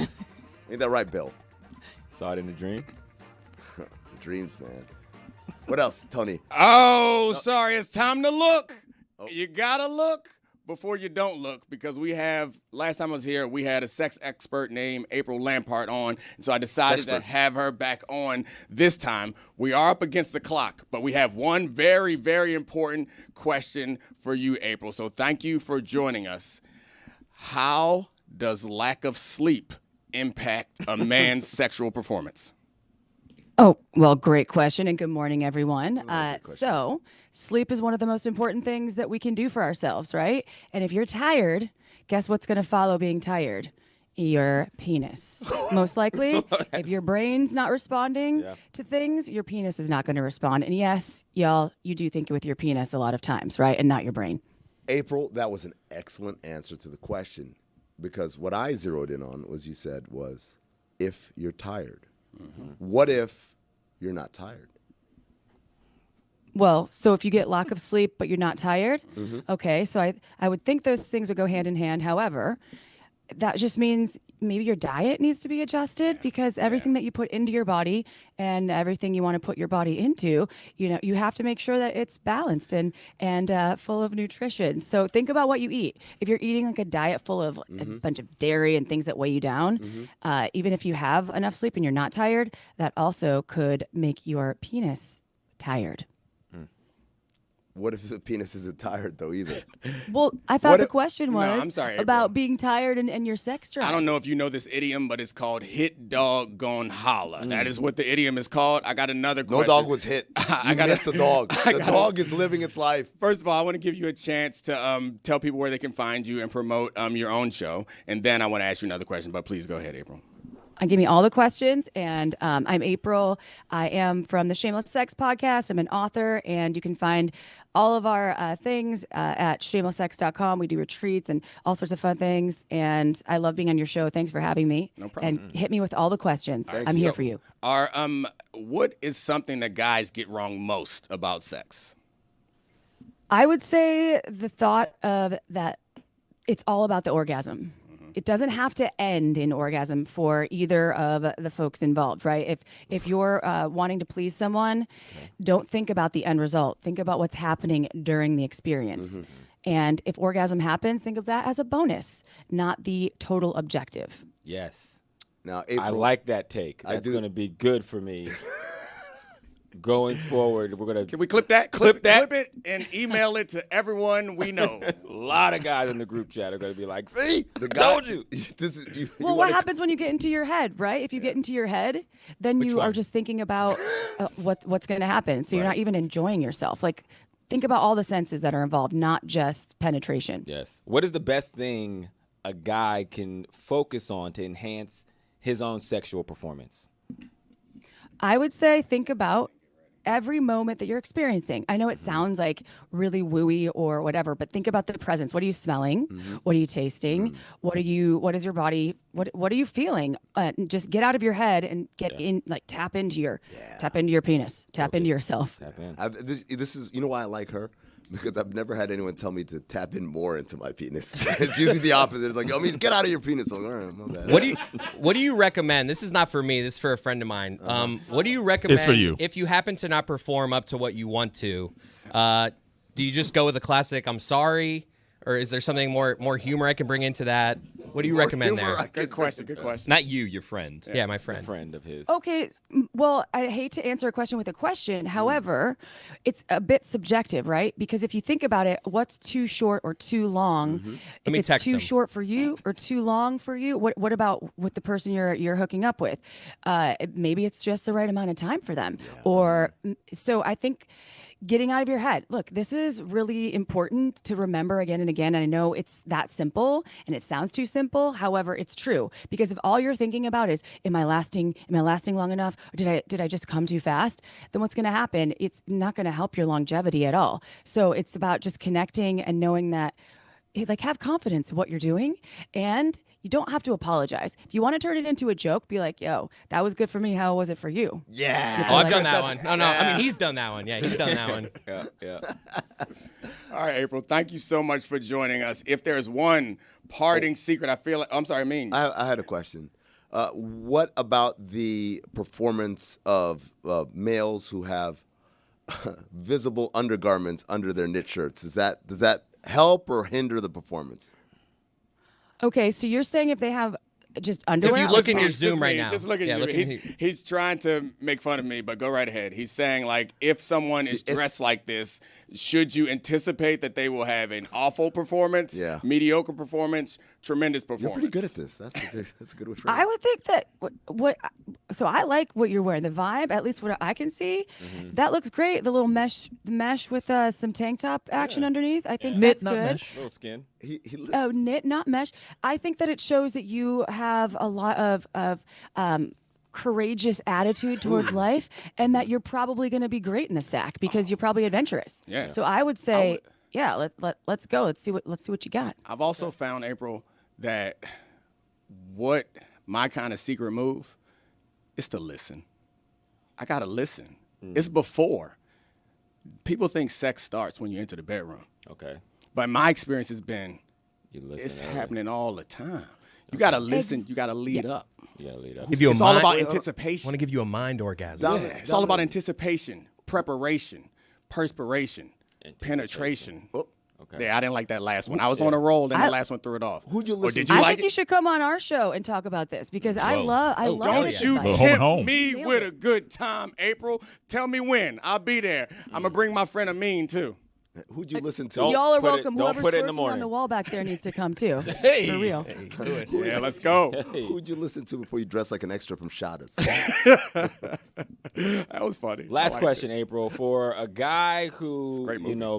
Ain't that right, Bill? Saw it in a dream. Dreams, man. What else, Tony? Oh, sorry. It's time to look. You got to look before you don't look because last time I was here, we had a sex expert named April Lampart on. And so I decided to have her back on this time. We are up against the clock, but we have one very, very important question for you, April. So thank you for joining us. How does lack of sleep impact a man's sexual performance? Oh, well, great question, and good morning, everyone. So, sleep is one of the most important things that we can do for ourselves, right? And if you're tired, guess what's going to follow being tired? Your penis. Most likely, if your brain's not responding to things, your penis is not going to respond. And yes, y'all, you do think with your penis a lot of times, right? And not your brain. April, that was an excellent answer to the question because what I zeroed in on was you said was if you're tired. What if you're not tired? Well, so if you get lack of sleep but you're not tired, okay, so I would think those things would go hand in hand. However, that just means maybe your diet needs to be adjusted because everything that you put into your body and everything you want to put your body into, you have to make sure that it's balanced and full of nutrition. So think about what you eat. If you're eating like a diet full of a bunch of dairy and things that weigh you down, even if you have enough sleep and you're not tired, that also could make your penis tired. What if the penis isn't tired though either? Well, I thought the question was I'm sorry, April. about being tired and your sex drive. I don't know if you know this idiom, but it's called hit dog gon' holla. That is what the idiom is called. I got another question. No dog was hit. You missed the dog. The dog is living its life. First of all, I want to give you a chance to tell people where they can find you and promote your own show. And then I want to ask you another question, but please go ahead, April. Give me all the questions, and I'm April. I am from the Shameless Sex podcast. I'm an author, and you can find all of our things at shamelesssex.com. We do retreats and all sorts of fun things, and I love being on your show. Thanks for having me. No problem. And hit me with all the questions. I'm here for you. What is something that guys get wrong most about sex? I would say the thought of that it's all about the orgasm. It doesn't have to end in orgasm for either of the folks involved, right? If you're wanting to please someone, don't think about the end result. Think about what's happening during the experience. And if orgasm happens, think of that as a bonus, not the total objective. Yes. Now, April, I like that take. That's going to be good for me. Going forward, we're gonna. Can we clip that? Clip it and email it to everyone we know. A lot of guys in the group chat are gonna be like, "See, the I told you." Well, what happens when you get into your head, right? If you get into your head, then you are just thinking about what's going to happen. So you're not even enjoying yourself. Like, think about all the senses that are involved, not just penetration. Yes. What is the best thing a guy can focus on to enhance his own sexual performance? I would say think about every moment that you're experiencing. I know it sounds like really wooey or whatever, but think about the presence. What are you smelling? What are you tasting? What is your body? What are you feeling? Just get out of your head and get in, like tap into your penis, tap into yourself. Tap in. This is, you know why I like her? Because I've never had anyone tell me to tap in more into my penis. It's usually the opposite. It's like, I mean, get out of your penis. I'm like, all right, my bad. What do you recommend? This is not for me. This is for a friend of mine. What do you recommend? It's for you. If you happen to not perform up to what you want to, do you just go with the classic "I'm sorry"? Or is there something more humor I can bring into that? What do you recommend there? Good question. Not you, your friend. Yeah, my friend. A friend of his. Okay, well, I hate to answer a question with a question. However, it's a bit subjective, right? Because if you think about it, what's too short or too long? If it's too short for you or too long for you, what about with the person you're hooking up with? Maybe it's just the right amount of time for them. So I think getting out of your head. Look, this is really important to remember again and again. And I know it's that simple and it sounds too simple. However, it's true, because if all you're thinking about is, am I lasting long enough? Or did I just come too fast? Then what's going to happen? It's not going to help your longevity at all. So it's about just connecting and knowing that, like, have confidence in what you're doing, and you don't have to apologize. If you want to turn it into a joke, be like, yo, that was good for me. How was it for you? Yeah. Oh, I've done that one. No. I mean, he's done that one. Yeah, he's done that one. Yeah. All right, April, thank you so much for joining us. If there's one parting secret, I feel like, I'm sorry, Amin. I had a question. What about the performance of males who have visible undergarments under their knit shirts? Does that help or hinder the performance? Okay, so you're saying if they have just underwear? If you look in your Zoom right now. Just look at you. He's trying to make fun of me, but go right ahead. He's saying, like, if someone is dressed like this, should you anticipate that they will have an awful performance, mediocre performance, tremendous performance? You're pretty good at this. That's a good one. I would think that so I like what you're wearing. The vibe, at least what I can see, that looks great. The little mesh with some tank top action underneath. I think knit, that's not good. mesh. Little skin. Knit, not mesh. I think that it shows that you have a lot of courageous attitude towards life, and that you're probably going to be great in the sack because you're probably adventurous. Yeah. So I would say, let's go. Let's see what you got. I've also found, April, that what my kind of secret move is to listen. I gotta listen. It's before. People think sex starts when you enter the bedroom. Okay. But my experience has been, You listen it's early. happening all the time. You gotta listen. You gotta lead up. You gotta lead up. Give you It's a all mind- about anticipation. I want to give you a mind orgasm. Yeah, it's all about anticipation, preparation, perspiration, penetration. Okay. Yeah, I didn't like that last one. I was on a roll, then the last one threw it off. Who'd you Or listen did to? you I like think it? you should come on our show and talk about this because I love Don't this you advice. tempt me with a good time, April. Tell me when. I'll be there. I'm going to bring my friend Amin, too. Who'd you listen to? Y'all are welcome. don't Whoever's put it in the twerking morning. on the wall back there needs to come too. Hey. For real. Yeah, let's go. Who'd you listen to before you dressed like an extra from Shottas? That was funny. Last question, April. For a guy who,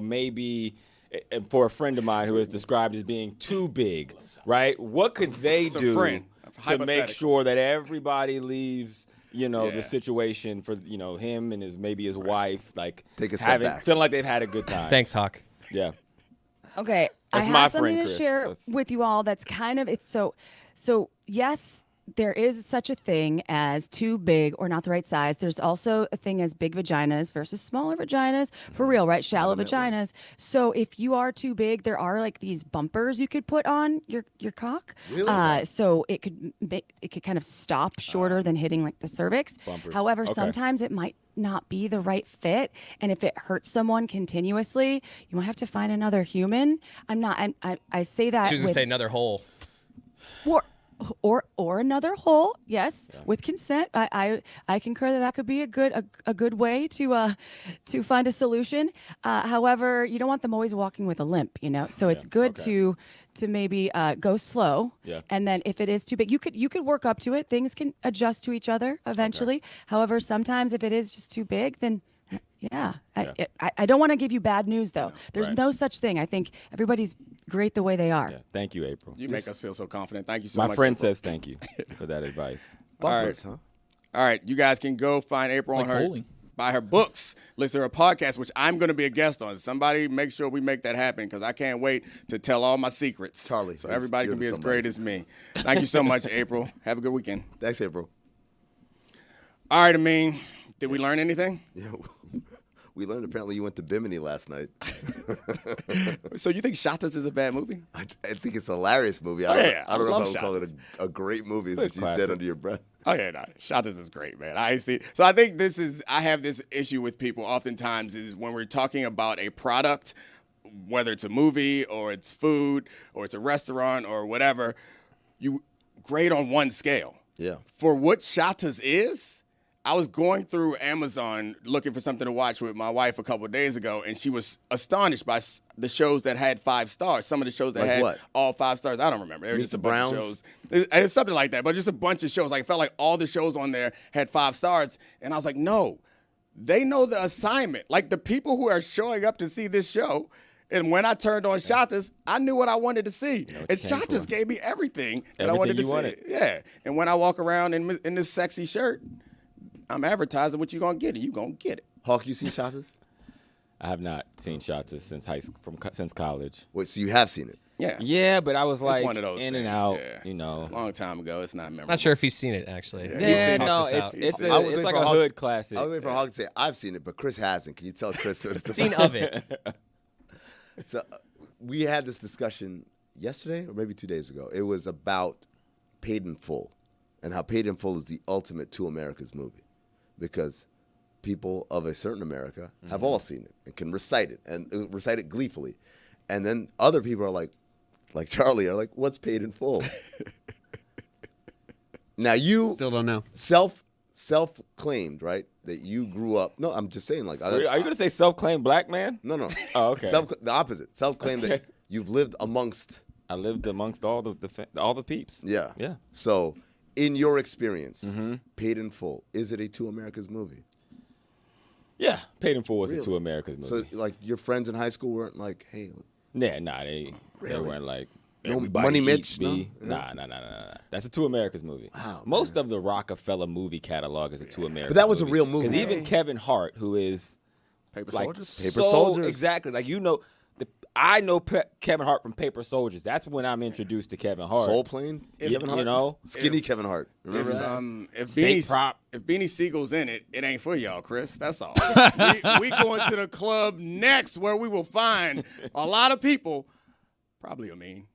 maybe, and for a friend of mine who is described as being too big, right? What could they It's a do friend. to make Hypothetical. sure that everybody leaves, the situation for, him and his wife, like Take a step back. feeling like they've had a good time. Thanks, Hawk. Yeah. Okay, I That's my have something friend, to Chris. share with you all. That's kind of so. Yes, there is such a thing as too big or not the right size. There's also a thing as big vaginas versus smaller vaginas. For real, right? Shallow vaginas. So if you are too big, there are like these bumpers you could put on your cock. Really? So it could kind of stop shorter than hitting like the cervix. Bumpers. However, Okay. sometimes it might not be the right fit, and if it hurts someone continuously, you might have to find another human. I say that She was going to with say another hole. or another hole, yes, with consent. I concur that could be a good way to find a solution. However, you don't want them always walking with a limp, So it's good to maybe go slow, and then if it is too big, you could work up to it. Things can adjust to each other eventually. However, sometimes if it is just too big, then I don't want to give you bad news though. There's no such thing. I think everybody's great the way they are. Yeah. Thank you, April. You make us feel so confident. Thank you so much. My friend April. says thank you for that advice. Bumpers, huh? All right, you guys can go find April Like on her. bowling. Buy her books, listen to her podcast, which I'm going to be a guest on. Somebody make sure we make that happen because I can't wait to tell all my secrets. Charlie, so everybody you're can be as somebody. great as me. Thank you so much, April. Have a good weekend. Thanks, April. All right, Amin, did we learn anything? Yeah, we learned apparently you went to Bimini last night. So you think Shottas is a bad movie? I think it's a hilarious movie. I don't know if I would call it a great movie, is what you said under your breath. Oh yeah, no, Shottas is great, man. I see. So I think I have this issue with people oftentimes is when we're talking about a product, whether it's a movie or it's food or it's a restaurant or whatever, you grade on one scale. Yeah. For what Shottas is, I was going through Amazon looking for something to watch with my wife a couple of days ago, and she was astonished by the shows that had 5 stars. Some of the shows that Like had what? all 5 stars. I don't remember. There were Meet just the a bunch Browns? of shows. It's something like that, but just a bunch of shows. Like it felt like all the shows on there had 5 stars, and I was like, no, they know the assignment. Like the people who are showing up to see this show. And when I turned on Shottas, I knew what I wanted to see. And Shottas gave me everything that I wanted to see. Yeah. And when I walk around in this sexy shirt, I'm advertising what you're going to get, and you're going to get it. Hawk, you seen Shottas? I have not seen Shottas since since college. Wait, so you have seen it? Yeah. Yeah, but I was like it's one of those in things, and out, yeah. It's a long time ago. It's not memorable. Not sure if he's seen it, actually. Yeah, no, it's like a hood classic. I was waiting for Hawk to say, I've seen it, but Chris hasn't. Can you tell Chris what it's about? Seen of it. So we had this discussion yesterday or maybe 2 days ago. It was about Paid in Full and how Paid in Full is the ultimate Two Americas movie because people of a certain America have all seen it and can recite it and recite it gleefully. And then other people are like Charlie, are like, what's Paid in Full? Now you still don't know. Self-claimed, right? That you grew up. No, I'm just saying. Like, are you gonna say self-claimed black man? No. Oh, okay. The opposite. Self-claimed that you've lived amongst. I lived amongst all the peeps. Yeah. Yeah. So, in your experience, Paid in Full, is it a Two Americas movie? Yeah, Paid in Full was Really? a Two Americas movie. So, like, your friends in high school weren't like, hey. Yeah, they weren't like. No everybody Money eats Mitch? me. No? Nah. That's a Two Americas movie. Wow. Most of the Rockefeller movie catalog is a Two Americas. But that was a real movie. Because even Kevin Hart, who is Paper like Soldiers? Paper so- Soldiers. exactly. Like I know Kevin Hart from Paper Soldiers. That's when I'm introduced to Kevin Hart. Soul Plane? Kevin Hart? Skinny Kevin Hart. Remember that? If Steak prop. If Beanie Siegel's in it, it ain't for y'all, Chris. That's all. we going to the club next where we will find a lot of people, probably Amin,